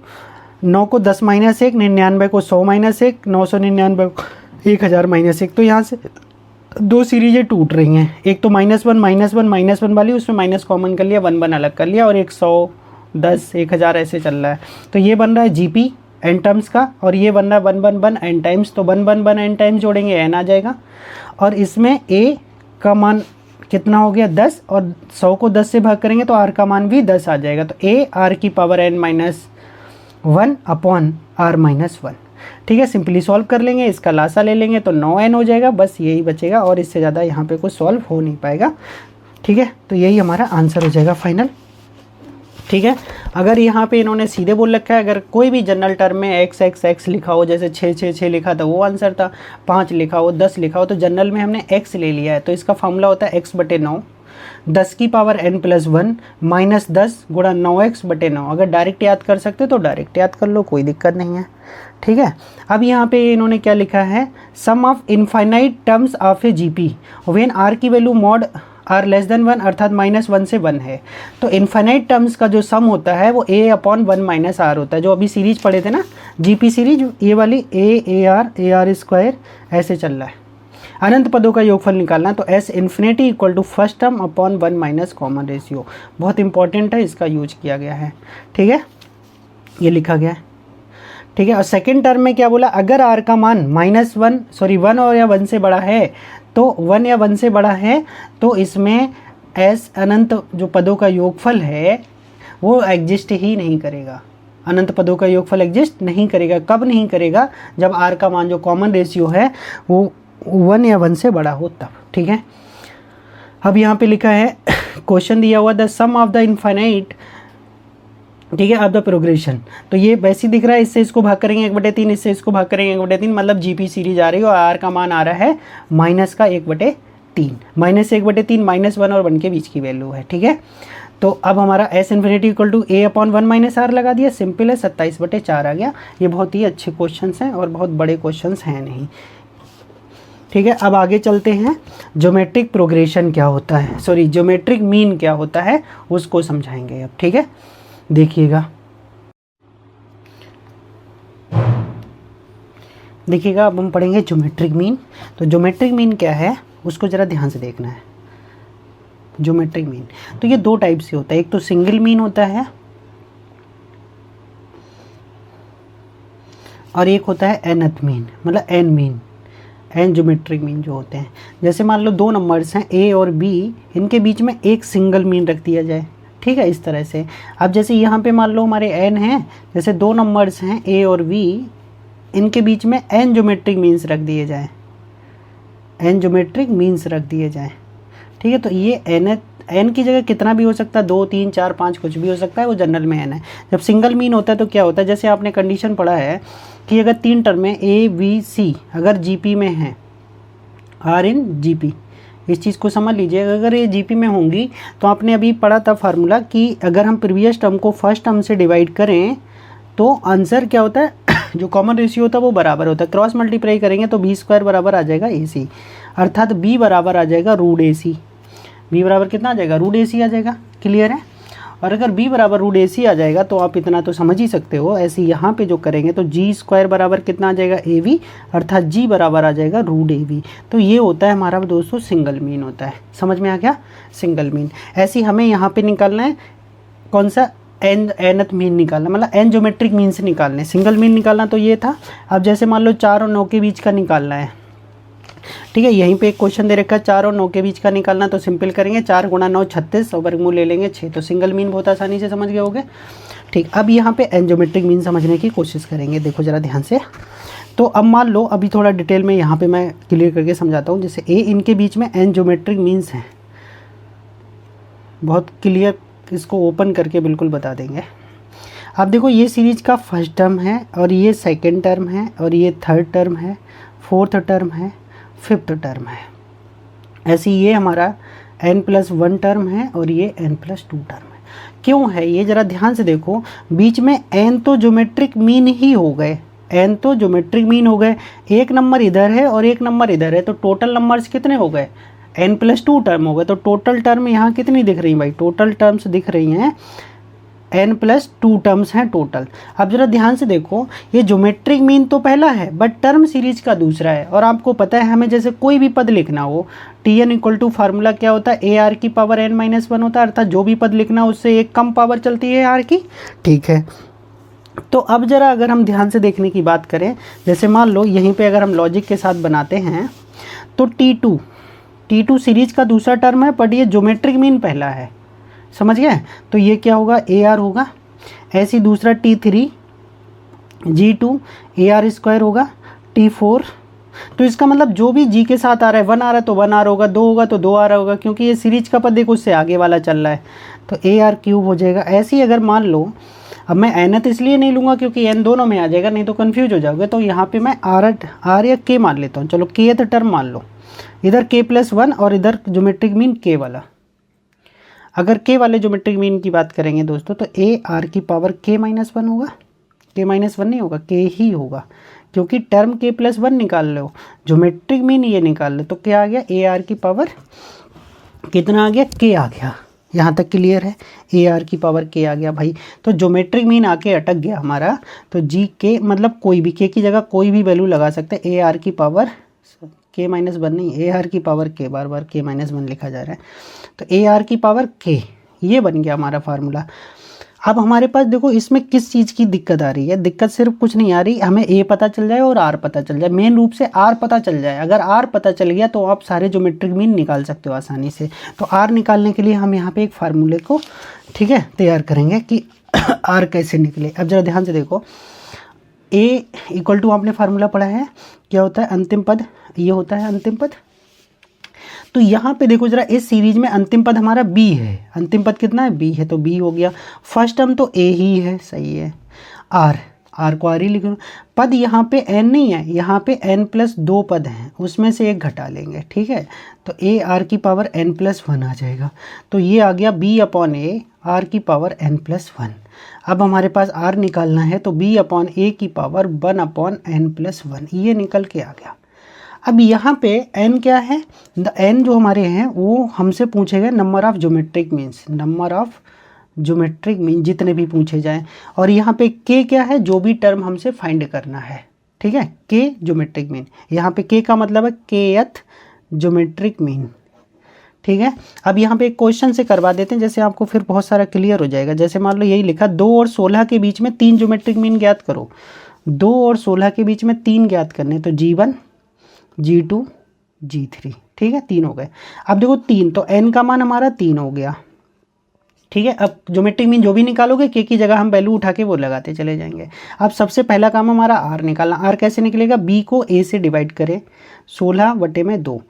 9 को 10 माइनस 1, 99 को 100 माइनस 1, 999 को 1000 माइनस 1। तो यहाँ से 2 सीरीजें टूट रही हैं, एक तो -1 वाली, उसमें माइनस कॉमन कर लिया, 1 1 अलग कर लिया, और 100 10 1000 ऐसे चल रहा है। तो ये बन रहा है जीपी एन टर्म्स का, और ये बन रहा है 1 1 1 एन टाइम्स। तो 1 1 1 एन टाइम्स जोड़ेंगे एन आ जाएगा, और इसमें ए का मान कितना हो गया 10, और 100 को 10 से भाग करेंगे तो आर का मान भी 10 आ जाएगा। तो ए आर की power n minus 1 upon R minus 1। ठीक है, सिंपली सॉल्व कर लेंगे, इसका लासा ले लेंगे तो 9n हो जाएगा, बस यही बचेगा, और इससे ज़्यादा यहाँ पे कुछ सॉल्व हो नहीं पाएगा। ठीक है, तो यही हमारा आंसर हो जाएगा फाइनल। ठीक है, अगर यहाँ पे इन्होंने सीधे बोल रखा है, अगर कोई भी जनरल टर्म में x x x लिखा हो, जैसे 6 6 6 लिखा था वो आंसर था, 5 लिखा हो, 10 लिखा हो, तो जनरल में हमने x ले लिया है, तो इसका फॉर्मूला होता है x/9, 10 की पावर n+1 माइनस 10 गुणा 9x/9। अगर डायरेक्ट याद कर सकते तो डायरेक्ट याद कर लो, कोई दिक्कत नहीं है। ठीक है, अब यहाँ पे इन्होंने क्या लिखा है, sum of infinite terms of a GP when r की value mod r less than 1, अर्थात -1 से 1 है। तो इनफाइनाइट टर्म्स का जो सम होता है वो a अपॉन 1 माइनस आर होता है, जो अभी सीरीज पढ़े थे ना जीपी सीरीज, ये वाली a आर स्क्वायर ऐसे चल रहा है। अनंत पदों का योगफल निकालना, तो s infinity equal to first term upon 1 minus common ratio. बहुत इंपॉर्टेंट है, इसका यूज किया गया है। ठीक है, ये लिखा गया है। ठीक है, और सेकेंड टर्म में क्या बोला, अगर r का मान -1 और या 1 से बड़ा है, तो 1 या 1 से बड़ा है तो इसमें s अनंत जो पदों का योगफल है वो एग्जिस्ट ही नहीं करेगा। अनंत पदों का योगफल एग्जिस्ट नहीं करेगा। कब नहीं करेगा, जब r का मान जो कॉमन रेशियो है वो 1 या 1 से बड़ा हो तब। ठीक है, अब यहाँ पे लिखा है क्वेश्चन दिया हुआ the sum of the infinite, ठीक है, ऑफ द प्रोग्रेशन। तो ये वैसे ही दिख रहा है, इससे इसको भाग करेंगे 1/3, इससे इसको भाग करेंगे 1/3, मतलब जीपी सीरीज आ रही है और आर का मान आ रहा है माइनस का 1/3, माइनस 1/3 -1 और 1 के बीच की वैल्यू है। ठीक है, तो अब हमारा s infinity equal to a upon 1 minus R लगा दिया, सिंपल है, 27/4 आ गया। ये बहुत ही अच्छे क्वेश्चन हैं और बहुत बड़े क्वेश्चन हैं नहीं। ठीक है, अब आगे चलते हैं, ज्योमेट्रिक प्रोग्रेशन क्या होता है, सॉरी ज्योमेट्रिक मीन क्या होता है उसको समझाएंगे अब। ठीक है, देखिएगा अब हम पढ़ेंगे ज्योमेट्रिक मीन। तो ज्योमेट्रिक मीन क्या है उसको ज़रा ध्यान से देखना है। ज्योमेट्रिक मीन तो ये 2 टाइप से होता है, एक तो सिंगल मीन होता है और एक होता है nth मीन, मतलब n mean, n geometric mean जो होते हैं। जैसे मान लो 2 नंबर्स हैं a और b, इनके बीच में एक सिंगल मीन रख दिया जाए। ठीक है, इस तरह से। अब जैसे यहाँ पे मान लो हमारे n हैं, जैसे 2 नंबर्स हैं a और b, इनके बीच में n ज्योमेट्रिक मीन्स रख दिए जाए, n ज्योमेट्रिक मीन्स रख दिए जाए। ठीक है, तो ये n की जगह कितना भी हो सकता है, 2 3 4 5 कुछ भी हो सकता है, वो जनरल में n है। जब सिंगल मीन होता है तो क्या होता है, जैसे आपने कंडीशन पढ़ा है कि अगर 3 टर्म में a b c अगर जीपी में हैं, आर इन जीपी, इस चीज़ को समझ लीजिए। अगर ये जीपी में होंगी तो आपने अभी पढ़ा था फार्मूला कि अगर हम प्रीवियस टर्म को फर्स्ट टर्म से डिवाइड करें तो आंसर क्या होता है जो कॉमन रेशियो होता है वो बराबर होता है। क्रॉस मल्टीप्लाई करेंगे तो b² बराबर आ जाएगा ac, अर्थात b बराबर आ जाएगा √ac। b बराबर कितना आ जाएगा, रूट ए सी आ जाएगा। क्लियर है। और अगर b बराबर रूट ए सी आ जाएगा तो आप इतना तो समझ ही सकते हो, ऐसे यहाँ पे जो करेंगे तो जी स्क्वायर बराबर कितना आ जाएगा, ए वी, अर्थात जी बराबर आ जाएगा रूट ए वी। तो ये होता है हमारा दोस्तों सिंगल मीन होता है। समझ में आ गया, सिंगल मीन। ऐसे हमें यहाँ पे निकालना है कौन सा, एनथ मीन निकालना, मतलब एन ज्योमेट्रिक मीन से निकालने। सिंगल मीन निकालना तो ये था। अब जैसे मान लो 4 और 9 के बीच का निकालना है, ठीक है। यहीं पे एक क्वेश्चन दे रखा है 4 और 9 के बीच का निकालना, तो सिंपल करेंगे 4 गुणा 9 36 और वर्गमूल ले लेंगे 6। तो सिंगल मीन बहुत आसानी से समझ गए होगे। ठीक, अब यहाँ पे एन ज्योमेट्रिक मीन समझने की कोशिश करेंगे। देखो जरा ध्यान से। तो अब मान लो अभी थोड़ा डिटेल में यहाँ पे मैं क्लियर करके समझाता हूँ। जैसे ए इनके बीच में एन ज्योमेट्रिक मीन्स हैं, बहुत क्लियर, इसको ओपन करके बिल्कुल बता देंगे। अब देखो ये सीरीज का फर्स्ट टर्म है और ये सेकेंड टर्म है और ये थर्ड टर्म है, फोर्थ टर्म है, फिफ्थ टर्म है। ऐसे ये हमारा n+1 टर्म है और ये n+2 टर्म है। क्यों है ये, ज़रा ध्यान से देखो। बीच में n तो ज्योमेट्रिक मीन ही हो गए, n तो ज्योमेट्रिक मीन हो गए। एक नंबर इधर है और एक नंबर इधर है, तो टोटल नंबर्स कितने हो गए, n+2 टर्म हो गए। तो टोटल टर्म यहाँ कितनी दिख रही है भाई, टोटल टर्म्स दिख रही हैं n+2 टर्म्स हैं टोटल। अब जरा ध्यान से देखो, ये ज्योमेट्रिक मीन तो पहला है बट टर्म सीरीज का दूसरा है। और आपको पता है हमें जैसे कोई भी पद लिखना हो, Tn इक्वल टू फार्मूला क्या होता है, AR की पावर n-1 होता है, अर्थात जो भी पद लिखना हो उससे एक कम पावर चलती है AR की। ठीक है, तो अब जरा अगर हम ध्यान से देखने की बात करें, जैसे मान लो यहीं पर अगर हम लॉजिक के साथ बनाते हैं तो T2 सीरीज का दूसरा टर्म है बट ये ज्योमेट्रिक मीन पहला है। समझ गए। तो ये क्या होगा, AR होगा। ऐसी दूसरा T3 G2 AR² होगा, T4। तो इसका मतलब जो भी G के साथ आ रहा है, 1 आ रहा है तो 1 R होगा, 2 होगा तो 2 R होगा, क्योंकि ये सीरीज का पद देखो उससे आगे वाला चल रहा है, तो AR³ हो जाएगा। ऐसे ही अगर मान लो, अब मैं nth इसलिए नहीं लूँगा क्योंकि n दोनों में आ जाएगा, नहीं तो कन्फ्यूज हो जाओगे। तो यहाँ पे मैं R या K मान लेता हूँ। चलो kth टर्म मान लो, इधर K+1 और इधर ज्योमेट्रिक मीन K वाला। अगर K वाले ज्योमेट्रिक मीन की बात करेंगे दोस्तों तो AR की पावर K-1 होगा, K-1 नहीं होगा, K ही होगा, क्योंकि टर्म K+1 निकाल लो, ज्योमेट्रिक मीन ये निकाल लो, तो क्या आ गया, AR की पावर कितना आ गया, K आ गया। यहाँ तक क्लियर है, AR की पावर K आ गया भाई। तो ज्योमेट्रिक मीन आके अटक गया हमारा, तो K मतलब कोई भी, K की जगह कोई भी वैल्यू लगा सकते हैं। AR की पावर K-1 नहीं, AR की पावर K, बार बार K-1 लिखा जा रहा है, तो AR की पावर K, ये बन गया हमारा फार्मूला। अब हमारे पास देखो इसमें किस चीज़ की दिक्कत आ रही है, दिक्कत सिर्फ कुछ नहीं आ रही, हमें A पता चल जाए और R पता चल जाए। मेन रूप से R पता चल जाए, अगर R पता चल गया तो आप सारे ज्योमेट्रिक मीन निकाल सकते हो आसानी से। तो R निकालने के लिए हम यहाँ पे एक फार्मूले को, ठीक है, तैयार करेंगे कि R कैसे निकले। अब जरा ध्यान से देखो, A इक्वल टू आपने फार्मूला पढ़ा है, क्या होता है, अंतिम पद, ये होता है अंतिम पद। तो यहाँ पे देखो जरा, इस सीरीज में अंतिम पद हमारा B है, अंतिम पद कितना है, B है, तो B हो गया। फर्स्ट टर्म तो A ही है, सही है। R को R ही लिख लो। पद यहाँ पे N नहीं है, यहाँ पे N+2 पद हैं, उसमें से एक घटा लेंगे, ठीक है। तो AR की पावर N+1 आ जाएगा, तो ये आ गया B/A, R की पावर N+1। अब हमारे पास R निकालना है, तो B/A की पावर 1/N+1, ये निकल के आ गया। अब यहाँ पे n क्या है, n जो हमारे हैं वो हमसे पूछे गए number of geometric means, number of geometric mean जितने भी पूछे जाएं। और यहाँ पे k क्या है, जो भी टर्म हमसे फाइंड करना है, ठीक है, k ज्योमेट्रिक मीन। यहाँ पे k का मतलब है kth ज्योमेट्रिक मीन, ठीक है। अब यहाँ पे एक क्वेश्चन से करवा देते हैं, जैसे आपको फिर बहुत सारा क्लियर हो जाएगा। जैसे मान लो यही लिखा, 2 और 16 के बीच में 3 ज्योमेट्रिक मीन ज्ञात करो। 2 और 16 के बीच में 3 ज्ञात करने, तो G1 G2 G3, ठीक है, 3 हो गए। अब देखो 3, तो n का मान हमारा 3 हो गया, ठीक है। अब ज्योमेट्रिक मीन जो भी निकालोगे k की जगह हम वैल्यू उठा के वो लगाते चले जाएंगे। अब सबसे पहला काम हमारा R निकालना। R कैसे निकलेगा, B को A से डिवाइड करें, 16/2,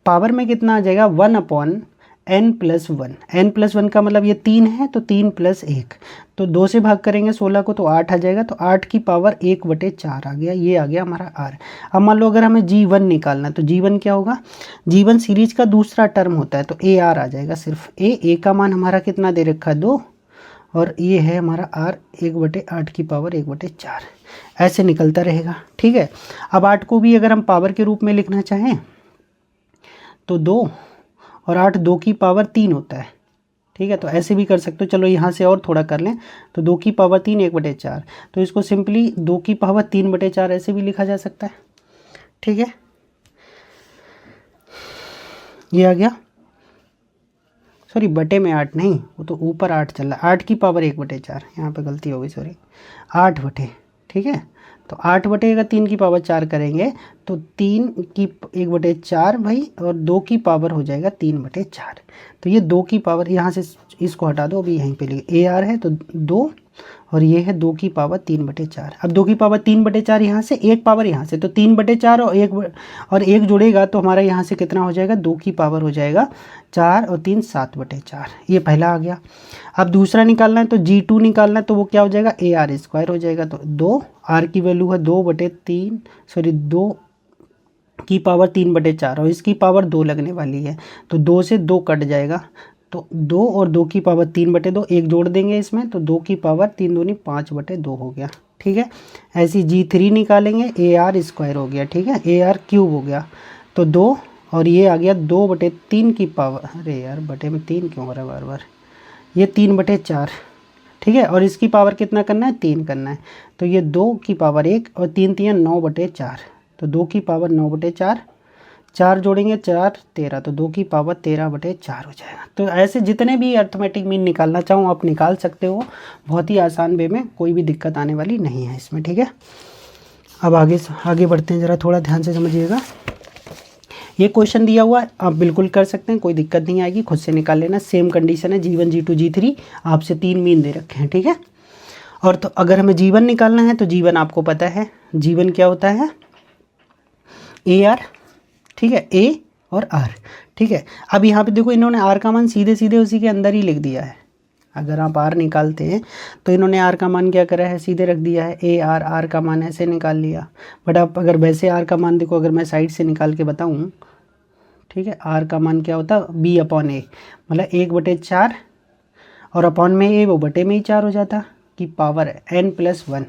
पावर में कितना आ जाएगा, 1/n+1। n+1 का मतलब ये 3 है, तो 3 + 1, तो 2 से भाग करेंगे 16 को, तो 8 आ जाएगा, तो 8 की पावर 1/4 आ गया, ये आ गया हमारा R। अब मान लो अगर हमें G1 निकालना, तो G1 क्या होगा, G1 सीरीज का दूसरा टर्म होता है, तो AR आ जाएगा सिर्फ। A का मान हमारा कितना दे रखा है, 2, और ये है हमारा R, 1/8 की पावर 1/4, ऐसे निकलता रहेगा, ठीक है। अब 8 को भी अगर हम पावर के रूप में लिखना चाहें तो 2 और 8 2 की पावर 3 होता है, ठीक है। तो ऐसे भी कर सकते हो, चलो यहाँ से और थोड़ा कर लें, तो 2 की पावर 3 1/4, तो इसको सिंपली 2 की पावर 3/4 ऐसे भी लिखा जा सकता है, ठीक है। ये आ गया, सॉरी बटे में 8 नहीं, वो तो ऊपर 8 चल रहा है, 8 की पावर 1/4, यहाँ पे गलती हो गई, सॉरी 8 बटे, ठीक है। तो 8 बटे अगर 3 की पावर 4 करेंगे तो 3 की 1/4 भाई, और 2 की पावर हो जाएगा 3/4। तो ये 2 की पावर, यहाँ से इसको हटा दो, अभी यहीं पे लिखे AR है तो 2, और ये है 2 की पावर 3/4। अब 2 की पावर 3/4 यहाँ से, एक पावर यहाँ से, तो 3/4 और एक जुड़ेगा तो हमारा यहाँ से कितना हो जाएगा, 2 की पावर हो जाएगा 4 और 3 7/4। ये पहला आ गया। अब दूसरा निकालना है तो G2 निकालना है, तो वो क्या हो जाएगा, AR² हो जाएगा। तो 2 R की वैल्यू है 2/3, सॉरी 2 की पावर 3/4, और इसकी पावर 2 लगने वाली है, तो 2 से 2 कट जाएगा, तो 2 और 2 की पावर 3/2, एक जोड़ देंगे इसमें, तो 2 की पावर 3 दूनी 5/2 हो गया, ठीक है। ऐसी G3 निकालेंगे, AR² हो गया, ठीक है, AR³ हो गया, तो 2, और ये आ गया 2/3 की पावर, अरे यार बटे में 3 क्यों हो रहा है बार बार, ये 3/4, ठीक है। और इसकी पावर कितना करना है, 3 करना है, तो ये 2 की पावर 1 और 3 3 9/4, तो 2 की पावर 9/4, 4 जोड़ेंगे 4 13, तो 2 की पावर 13/4 हो जाएगा। तो ऐसे जितने भी अर्थमेटिक मीन निकालना चाहो आप निकाल सकते हो, बहुत ही आसान वे में, कोई भी दिक्कत आने वाली नहीं है इसमें, ठीक है। अब आगे बढ़ते हैं, ज़रा थोड़ा ध्यान से समझिएगा। ये क्वेश्चन दिया हुआ है, आप बिल्कुल कर सकते हैं, कोई दिक्कत नहीं आएगी, खुद से निकाल लेना। सेम कंडीशन है, G1 G2 G3, आपसे 3 मीन दे रखे हैं, ठीक है। और तो अगर हमें G1 निकालना है तो G1 आपको पता है, G1 क्या होता है, AR, ठीक है, A और R, ठीक है। अब यहाँ पे देखो इन्होंने R का मान सीधे सीधे उसी के अंदर ही लिख दिया है। अगर आप R निकालते हैं तो इन्होंने R का मान क्या करा है, सीधे रख दिया है, AR, R का मान ऐसे निकाल लिया। बट आप अगर वैसे R का मान देखो, अगर मैं साइड से निकाल के बताऊँ, ठीक है, R का मान क्या होता है, B/A, मतलब 1/4, और अपॉन में A, वो बटे में ही 4 हो जाता, की पावर N+1,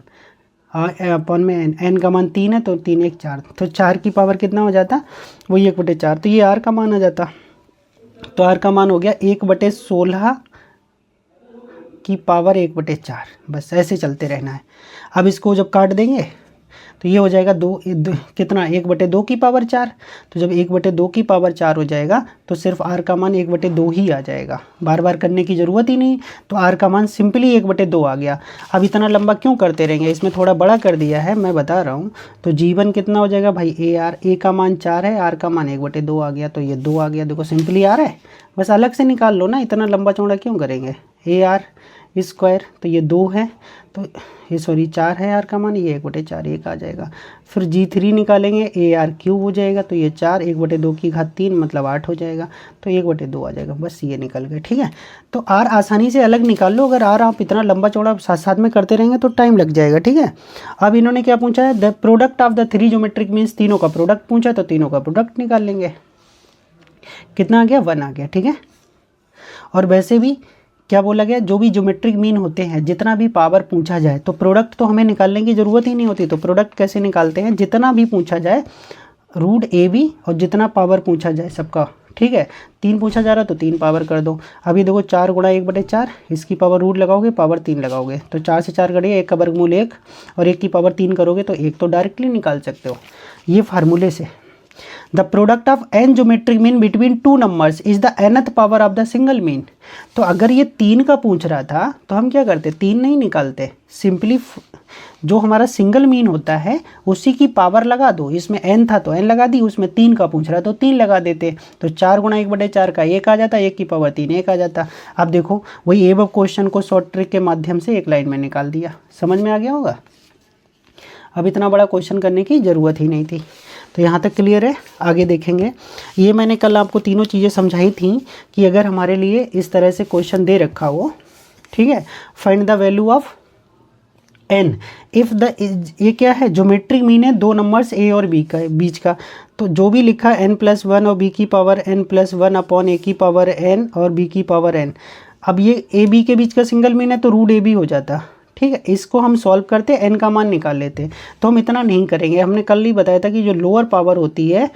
अपॉन में n का मान 3 है, तो 3 1 4, तो 4 की पावर कितना हो जाता, वही 1/4, तो ये R का मान आ जाता। तो R का मान हो गया 1/16 की पावर 1/4, बस ऐसे चलते रहना है। अब इसको जब काट देंगे तो ये हो जाएगा कितना, 1/2 की पावर 4, तो जब 1/2 की पावर 4 हो जाएगा तो सिर्फ R का मान 1/2 ही आ जाएगा, बार बार करने की ज़रूरत ही नहीं, तो R का मान सिंपली 1/2 आ गया। अब इतना लंबा क्यों करते रहेंगे, इसमें थोड़ा बड़ा कर दिया है, मैं बता रहा हूँ। तो G1 कितना हो जाएगा भाई, AR, A का मान 4 है, R का मान 1/2 आ गया, तो ये 2 आ गया, देखो सिंपली आ रहा है, बस अलग से निकाल लो ना, इतना लंबा चौड़ा क्यों करेंगे। AR², तो ये 2 है, तो ये सॉरी 4 है R का मान, ये 1/4 1 आ जाएगा। फिर G3 निकालेंगे, AR³ हो जाएगा, तो ये 4 1/2 की घात 3 मतलब 8 हो जाएगा, तो 1/2 आ जाएगा, बस ये निकल गए, ठीक है। तो R आसानी से अलग निकाल लो, अगर R आप इतना लंबा चौड़ा साथ साथ में करते रहेंगे तो टाइम लग जाएगा, ठीक है। अब इन्होंने क्या पूछा है, the product of the 3 geometric means, तीनों का प्रोडक्ट पूछा, तो तीनों का प्रोडक्ट निकाल लेंगे, कितना आ गया, 1 आ गया, ठीक है। और वैसे भी क्या बोला गया, जो भी ज्योमेट्रिक मीन होते हैं, जितना भी पावर पूछा जाए तो प्रोडक्ट तो हमें निकालने की ज़रूरत ही नहीं होती। तो प्रोडक्ट कैसे निकालते हैं, जितना भी पूछा जाए √AB, और जितना पावर पूछा जाए सबका, ठीक है। 3 पूछा जा रहा तो 3 पावर कर दो। अभी देखो 4 गुणा 1/4, इसकी पावर रूट लगाओगे, पावर 3 लगाओगे, तो 4 से 4 करिए, 1 का वर्गमूल 1, और 1 की पावर 3 करोगे तो 1 तो डायरेक्टली निकाल सकते हो ये फार्मूले से। The product of n geometric mean between 2 numbers is the nth power of the single mean. तो अगर ये 3 का पूछ रहा था तो हम क्या करते, 3 नहीं निकालते, सिंपली जो हमारा सिंगल मीन होता है उसी की पावर लगा दो। इसमें n था तो n लगा दी, उसमें 3 का पूछ रहा तो 3 लगा देते, तो 4 गुणा 1/4 का 1 आ जाता, 1 की पावर 3 1 आ जाता। अब देखो वही एबव क्वेश्चन को शॉर्ट ट्रिक के माध्यम से एक लाइन में निकाल दिया, समझ में आ गया होगा। अब इतना बड़ा क्वेश्चन करने की ज़रूरत ही नहीं थी। तो यहाँ तक क्लियर है, आगे देखेंगे। ये मैंने कल आपको तीनों चीज़ें समझाई थी कि अगर हमारे लिए इस तरह से क्वेश्चन दे रखा हो, ठीक है, find the value of n if the, ये क्या है, ज्योमेट्रिक मीन है 2 नंबर्स a और b का बीच का, तो जो भी लिखा n+1 और b की पावर n+1 अपॉन a की पावर n और b की पावर n। अब ये a b के बीच का सिंगल मीन है तो √AB हो जाता, ठीक है। इसको हम सॉल्व करते, n का मान निकाल लेते। तो हम इतना नहीं करेंगे, हमने कल ही बताया था कि जो लोअर पावर होती है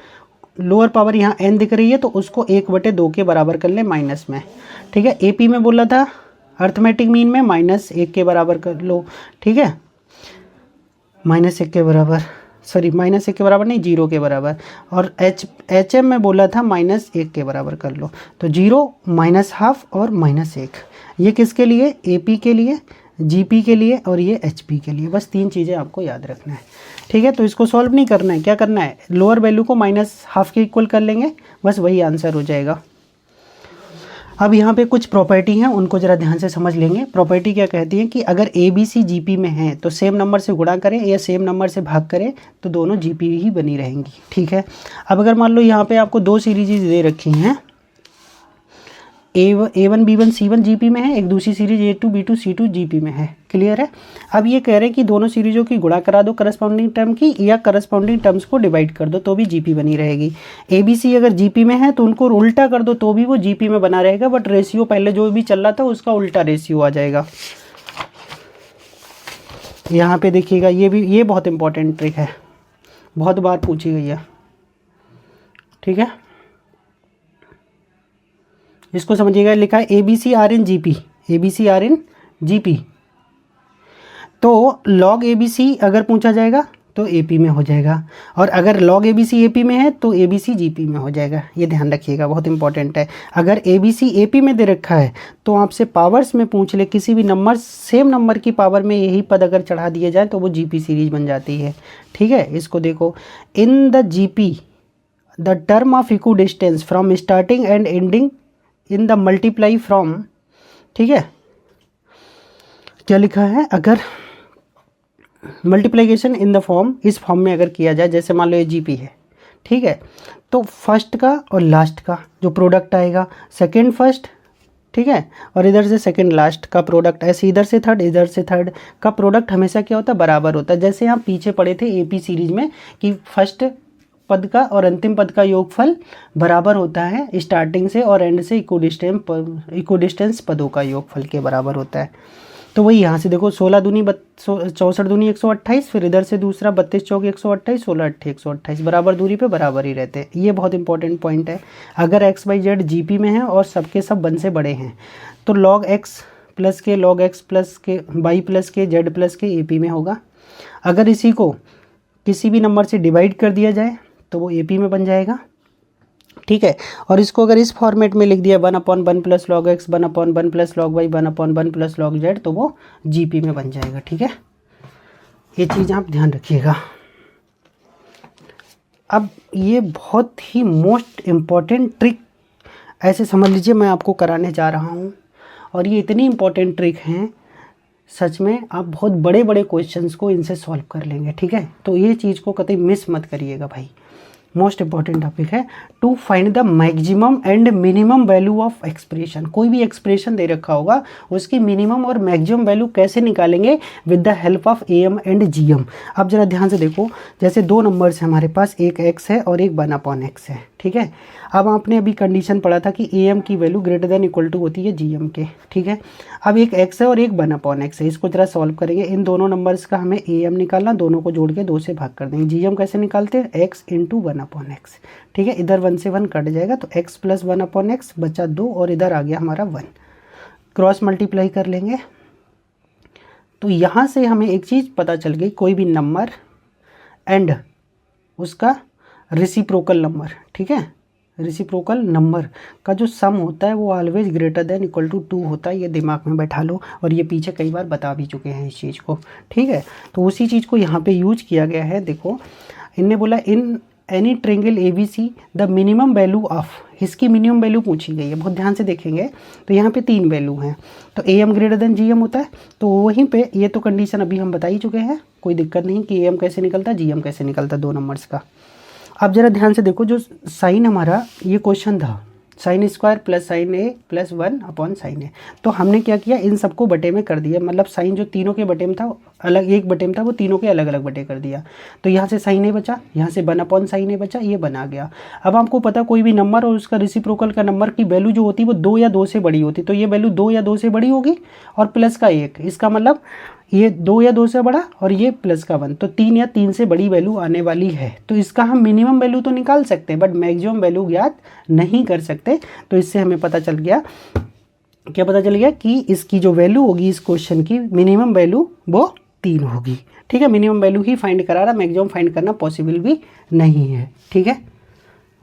लोअर पावर यहाँ n दिख रही है तो उसको 1/2 के बराबर कर ले माइनस में, ठीक है। AP में बोला था अर्थमेटिक मीन में -1 के बराबर कर लो, ठीक है, -1 के बराबर, सॉरी -1 के बराबर नहीं, 0 के बराबर। और HM में बोला था -1 के बराबर कर लो, तो 0 -½ और -1। ये किसके लिए? AP के लिए, GP के लिए और ये HP के लिए। बस 3 चीज़ें आपको याद रखना है, ठीक है। तो इसको सॉल्व नहीं करना है, क्या करना है, लोअर वैल्यू को -½ के इक्वल कर लेंगे, बस वही आंसर हो जाएगा। अब यहाँ पे कुछ प्रॉपर्टी हैं, उनको ज़रा ध्यान से समझ लेंगे। प्रॉपर्टी क्या कहती है कि अगर ABC GP में है तो सेम नंबर से गुणा करें या सेम नंबर से भाग करें तो दोनों GP ही बनी रहेंगी, ठीक है। अब अगर मान लो यहाँ पे आपको 2 सीरीज दे रखी हैं, A1 B1 C1 GP में है, एक दूसरी series A2 B2 C2 GP में है, क्लियर है। अब ये कह रहे हैं कि दोनों सीरीजों की गुणा करा दो करस्पॉन्डिंग टर्म की, या करस्पॉन्डिंग टर्म्स को डिवाइड कर दो तो भी GP बनी रहेगी। ABC अगर GP में है तो उनको उल्टा कर दो तो भी वो GP में बना रहेगा, बट रेशियो पहले जो भी चल रहा था उसका उल्टा रेशियो आ जाएगा। यहाँ पे देखिएगा, ये बहुत इंपॉर्टेंट ट्रिक है, बहुत बार पूछी गई है, ठीक है। इसको समझिएगा, लिखा है ABC R in GP, ABC R in GP, तो log ABC अगर पूछा जाएगा तो AP में हो जाएगा, और अगर log ABC AP में है तो ABC GP में हो जाएगा। ये ध्यान रखिएगा, बहुत इंपॉर्टेंट है। अगर ABC AP में दे रखा है तो आपसे पावर्स में पूछ ले, किसी भी नंबर, सेम नंबर की पावर में यही पद अगर चढ़ा दिए जाए तो वो GP सीरीज बन जाती है, ठीक है। इसको देखो, in the GP the term of equidistance from starting and ending in the multiply from, ठीक है, क्या लिखा है, अगर मल्टीप्लिकेशन इन द फॉर्म, इस फॉर्म में अगर किया जाए, जैसे मान लो ये GP है, ठीक है, तो फर्स्ट का और लास्ट का जो प्रोडक्ट आएगा, सेकंड फर्स्ट, ठीक है, और इधर से सेकंड लास्ट का प्रोडक्ट, ऐसे इधर से थर्ड का प्रोडक्ट हमेशा क्या होता है, बराबर होता है। जैसे हम पीछे पढ़े थे AP सीरीज में कि फर्स्ट पद का और अंतिम पद का योगफल बराबर होता है स्टार्टिंग से और एंड से इक्विडिस्टेंस पदों का योगफल के बराबर होता है। तो वही यहाँ से देखो, 16 दूनी 64 दूनी 128, फिर इधर से दूसरा 32 चौक 128, 16 8 128, बराबर दूरी पे बराबर ही रहते हैं। ये बहुत इंपॉर्टेंट पॉइंट है। अगर XYZ GP में है और सबके सब 1 से बड़े हैं तो log X प्लस के log X प्लस के Y प्लस के Z प्लस के AP में होगा। अगर इसी को किसी भी नंबर से डिवाइड कर दिया जाए तो वो AP में बन जाएगा, ठीक है। और इसको अगर इस फॉर्मेट में लिख दिया 1/1 plus log x 1/1 plus log y 1/1 plus log z, तो वो GP में बन जाएगा, ठीक है। ये चीज़ आप ध्यान रखिएगा। अब ये बहुत ही मोस्ट इम्पॉर्टेंट ट्रिक, ऐसे समझ लीजिए मैं आपको कराने जा रहा हूँ, और ये इतनी इम्पॉर्टेंट ट्रिक हैं, सच में आप बहुत बड़े बड़े क्वेश्चंस को इनसे सॉल्व कर लेंगे, ठीक है। तो ये चीज़ को कतई मिस मत करिएगा भाई, मोस्ट इंपॉर्टेंट टॉपिक है। To find the maximum and minimum value of expression, कोई भी एक्सप्रेशन दे रखा होगा उसकी मिनिमम और मैक्सिमम वैल्यू कैसे निकालेंगे, with the help of AM and GM। अब जरा ध्यान से देखो, जैसे 2 नंबर्स हैं हमारे पास, एक x है और एक 1/x है, ठीक है। अब आपने अभी कंडीशन पढ़ा था कि AM की value greater than equal to होती है GM के, ठीक है। अब एक x है और एक 1/x है, इसको जरा सॉल्व करेंगे। इन दोनों नंबर्स का हमें AM निकालना, दोनों को जोड़ के 2 से भाग कर देंगे। GM कैसे निकालते हैं, x इंटू 1/x, ठीक है। इधर 1 से 1 कट जाएगा तो x प्लस 1/x बचा 2 और इधर आ गया हमारा 1, क्रॉस मल्टीप्लाई कर लेंगे। तो यहाँ से हमें एक चीज़ पता चल गई, कोई भी नंबर एंड उसका रेसिप्रोकल नंबर, ठीक है, रेसिप्रोकल नंबर का जो सम होता है वो always greater than equal to 2 होता है। ये दिमाग में बैठा लो, और ये पीछे कई बार बता भी चुके हैं इस चीज़ को, ठीक है। तो उसी चीज़ को यहाँ पे यूज किया गया है। देखो, इनने बोला in any triangle ABC the minimum value of, इसकी मिनिमम वैल्यू पूछी गई है, बहुत ध्यान से देखेंगे तो यहाँ पे 3 वैल्यू हैं, तो AM ग्रेटर देन GM होता है। तो वहीं पे ये तो कंडीशन अभी हम बता ही चुके हैं, कोई दिक्कत नहीं कि AM कैसे निकलता है GM कैसे निकलता है 2 नंबर्स का। अब जरा ध्यान से देखो, जो साइन हमारा ये क्वेश्चन था, sin square plus sin A plus 1/sin A, तो हमने क्या किया, इन सबको बटे में कर दिया, मतलब साइन जो तीनों के बटे में था अलग एक बटे में था वो तीनों के अलग अलग बटे कर दिया। तो यहाँ से साइन ए बचा, यहाँ से 1 अपॉन साइन ए बचा, ये बना गया। अब आपको पता कोई भी नंबर और उसका रेसिप्रोकल का नंबर की वैल्यू जो होती है वो 2 या 2 से बड़ी होती, तो ये वैल्यू 2 या 2 से बड़ी होगी और प्लस का 1, इसका मतलब ये 2 या 2 से बड़ा और ये प्लस का 1, तो 3 या 3 से बड़ी वैल्यू आने वाली है। तो इसका हम मिनिमम वैल्यू तो निकाल सकते हैं बट मैक्सिमम वैल्यू ज्ञात नहीं कर सकते। तो इससे हमें पता चल गया, क्या पता चल गया कि इसकी जो वैल्यू होगी इस क्वेश्चन की मिनिमम वैल्यू वो 3 होगी। ठीक है, मिनिमम वैल्यू ही फाइंड करा रहा, मैक्सिमम फाइंड करना पॉसिबल भी नहीं है। ठीक है,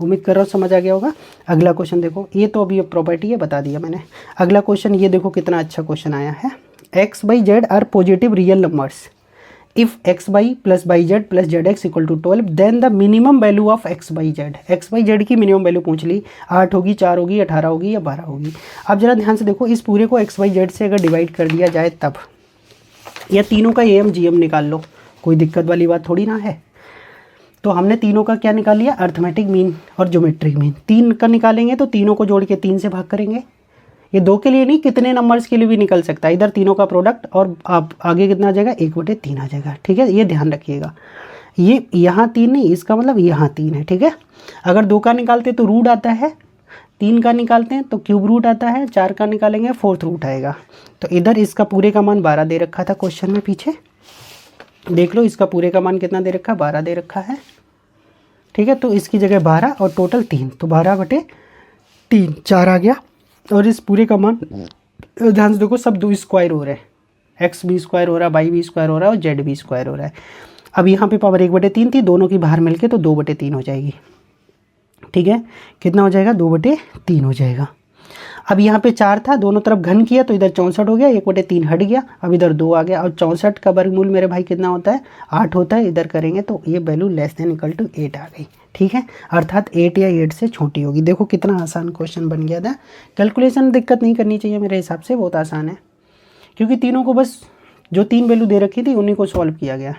उम्मीद कर रहा हूँ समझ आ गया होगा। अगला क्वेश्चन देखो, ये तो अभी प्रॉपर्टी है बता दिया मैंने। अगला क्वेश्चन ये देखो कितना अच्छा क्वेश्चन आया है। X y z are positive real numbers if x y plus y z plus z x equal to 12 then the minimum value of x y z. X y z की minimum value पूछ ली, 8 होगी, 4 होगी, 18 होगी या 12 होगी। अब जरा ध्यान से देखो, इस पूरे को एक्स बाई जेड से अगर डिवाइड कर दिया जाए तब, या तीनों का एम जी एम निकाल लो, कोई दिक्कत वाली बात थोड़ी ना है। तो हमने तीनों का क्या निकाल लिया, अर्थमेटिक मीन और ज्योमेट्रिक मीन। 3 का निकालेंगे तो तीनों को जोड़ के 3 से भाग करेंगे। ये 2 के लिए नहीं, कितने नंबर्स के लिए भी निकल सकता है, इधर तीनों का प्रोडक्ट और आप आगे कितना आ जाएगा, 1/3 आ जाएगा। ठीक है, ये ध्यान रखिएगा। ये यहाँ 3 नहीं, इसका मतलब यहाँ 3 है। ठीक है, अगर 2 का निकालते तो रूट आता है, 3 का निकालते हैं तो क्यूब रूट आता है, 4 का निकालेंगे 4th रूट आएगा। तो इधर इसका पूरे का मान 12 दे रखा था क्वेश्चन में, पीछे देख लो इसका पूरे का मान कितना दे रखा है, 12 दे रखा है। ठीक है, तो इसकी जगह 12 और टोटल 3, तो 12/3 4 आ गया। और इस पूरे का मान ध्यान से देखो सब 2 स्क्वायर हो रहे हैं, एक्स भी स्क्वायर हो रहा है, वाई भी स्क्वायर हो रहा है और जेड भी स्क्वायर हो रहा है। अब यहाँ पे पावर 1/3 थी, दोनों की बाहर मिलके तो 2/3 हो जाएगी। ठीक है, कितना हो जाएगा, 2/3 हो जाएगा। अब यहाँ पे 4 था, दोनों तरफ घन किया तो इधर 64 हो गया, 1/3 हट गया, अब इधर 2 आ गया। और 64 का वर्गमूल मेरे भाई कितना होता है, 8 होता है। इधर करेंगे तो ये value less than equal to 8 आ गई। ठीक है, अर्थात 8 या 8 से छोटी होगी। देखो कितना आसान क्वेश्चन बन गया था। कैलकुलेशन दिक्कत नहीं करनी चाहिए मेरे हिसाब से, बहुत आसान है, क्योंकि तीनों को बस जो 3 वैल्यू दे रखी थी उन्हीं को सॉल्व किया गया।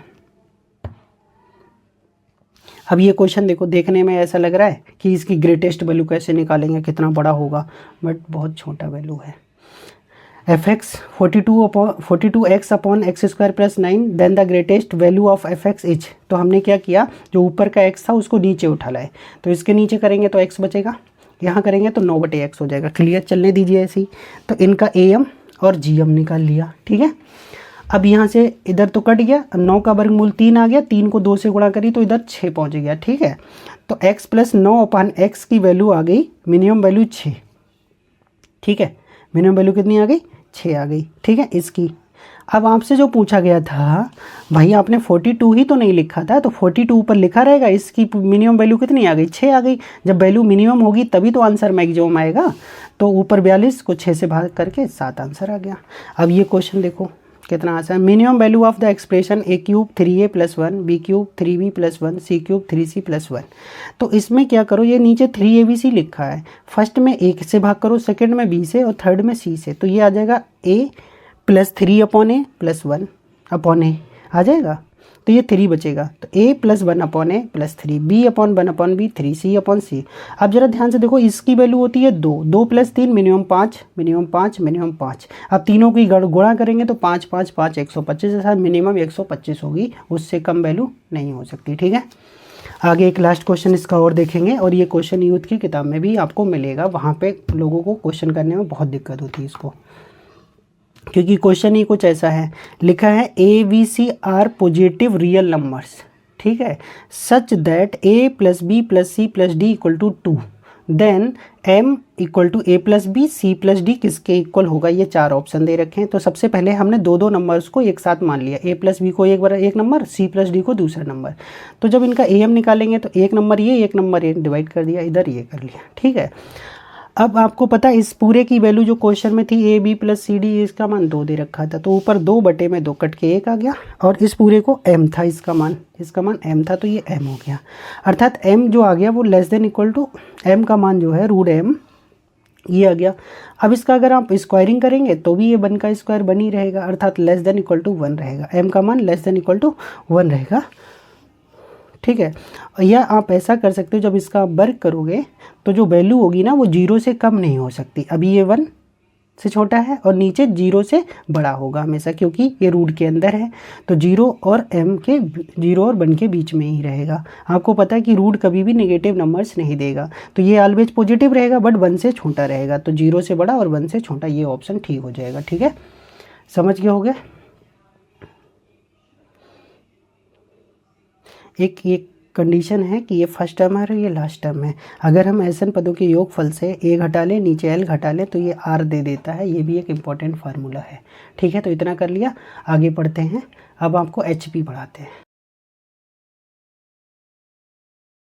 अब ये क्वेश्चन देखो, देखने में ऐसा लग रहा है कि इसकी ग्रेटेस्ट वैल्यू कैसे निकालेंगे, कितना बड़ा होगा, बट बहुत छोटा वैल्यू है। F x 42x upon x square plus 9 then the greatest value of f x is. तो हमने क्या किया, जो ऊपर का x था उसको नीचे उठा लाए, तो इसके नीचे करेंगे तो x बचेगा, यहाँ करेंगे तो 9/x हो जाएगा। क्लियर, चलने दीजिए ऐसे ही। तो इनका am और gm निकाल लिया। ठीक है, अब यहाँ से इधर तो कट गया, 9 का वर्गमूल 3 आ गया, 3 को 2 से गुणा करी तो इधर 6 पहुँच गया। ठीक है, तो x प्लस 9/x की वैल्यू आ गई, मिनिमम वैल्यू 6। ठीक है, मिनिमम वैल्यू कितनी आ गई, 6 आ गई। ठीक है, इसकी अब आपसे जो पूछा गया था, भाई आपने 42 ही तो नहीं लिखा था, तो 42 ऊपर लिखा रहेगा, इसकी मिनिमम वैल्यू कितनी आ गई, 6 आ गई। जब वैल्यू मिनिमम होगी तभी तो आंसर मैक्सिमम आएगा। तो ऊपर 42 को 6 से भाग करके 7 आंसर आ गया। अब ये क्वेश्चन देखो कितना आसान है। Minimum value of the expression a³ 3a + 1 b³ 3b + 1 c³ 3c + 1। तो इसमें क्या करो, ये नीचे 3abc लिखा है, फर्स्ट में a से भाग करो, सेकंड में b से और थर्ड में c से। तो ये आ जाएगा a + 3/a + 1/a आ जाएगा, तो ये 3 बचेगा। तो a + 1/a + 3 b/1/b 3c/c। अब जरा ध्यान से देखो, इसकी वैल्यू होती है 2, 2 + 3 मिनिमम 5, मिनिमम 5, मिनिमम 5। अब तीनों की गुणा करेंगे तो 5 5 5 125 के साथ मिनिमम 125 होगी, उससे कम वैल्यू नहीं हो सकती। ठीक है, आगे एक लास्ट क्वेश्चन इसका और देखेंगे, और ये क्वेश्चन यूथ की किताब में भी आपको मिलेगा। वहाँ पे लोगों को क्वेश्चन करने में बहुत दिक्कत होती है इसको, क्योंकि क्वेश्चन ही कुछ ऐसा है, लिखा है ABC are positive real numbers. ठीक है, such that a + b + c + d = 2 then m = a + b c + d किसके इक्वल होगा। ये 4 ऑप्शन दे रखे हैं। तो सबसे पहले हमने 2 नंबर्स को एक साथ मान लिया, a + b को एक नंबर, c + d को दूसरा नंबर। तो जब इनका am निकालेंगे तो एक नंबर ये, एक नंबर ये, डिवाइड कर दिया, इधर ये कर लिया। ठीक है, अब आपको पता है इस पूरे की वैल्यू जो क्वेश्चन में थी a b + c d, इसका मान 2 दे रखा था, तो ऊपर 2/2 कट के 1 आ गया, और इस पूरे को m था, इसका मान m था, तो ये m हो गया। अर्थात m जो आ गया वो less than equal to m का मान जो है √m ये आ गया। अब इसका अगर आप स्क्वायरिंग करेंगे तो भी ये 1 का स्क्वायर बन ही रहेगा, अर्थात लेस देन इक्वल टू 1 रहेगा, m का मान लेस देन इक्वल टू 1 रहेगा। ठीक है, या आप ऐसा कर सकते हो, जब इसका वर्ग करोगे तो जो वैल्यू होगी ना वो 0 से कम नहीं हो सकती। अभी ये 1, से छोटा है और नीचे 0 से बड़ा होगा हमेशा, क्योंकि ये रूट के अंदर है। तो 0 और 1 के बीच में ही रहेगा। आपको पता है कि रूट कभी भी नेगेटिव नंबर्स नहीं देगा, तो ये ऑलवेज पॉजिटिव रहेगा बट 1 से छोटा रहेगा। तो 0 से बड़ा और 1 से छोटा, ये ऑप्शन ठीक हो जाएगा। ठीक है, समझ गए होगे। एक कंडीशन है कि ये फर्स्ट टर्म है और ये लास्ट टर्म है। अगर हम ऐसे पदों के योगफल से a घटा लें, नीचे l घटा लें, तो ये r दे देता है। ये भी एक इम्पॉर्टेंट फार्मूला है। ठीक है, तो इतना कर लिया, आगे पढ़ते हैं। अब आपको HP पढ़ाते हैं।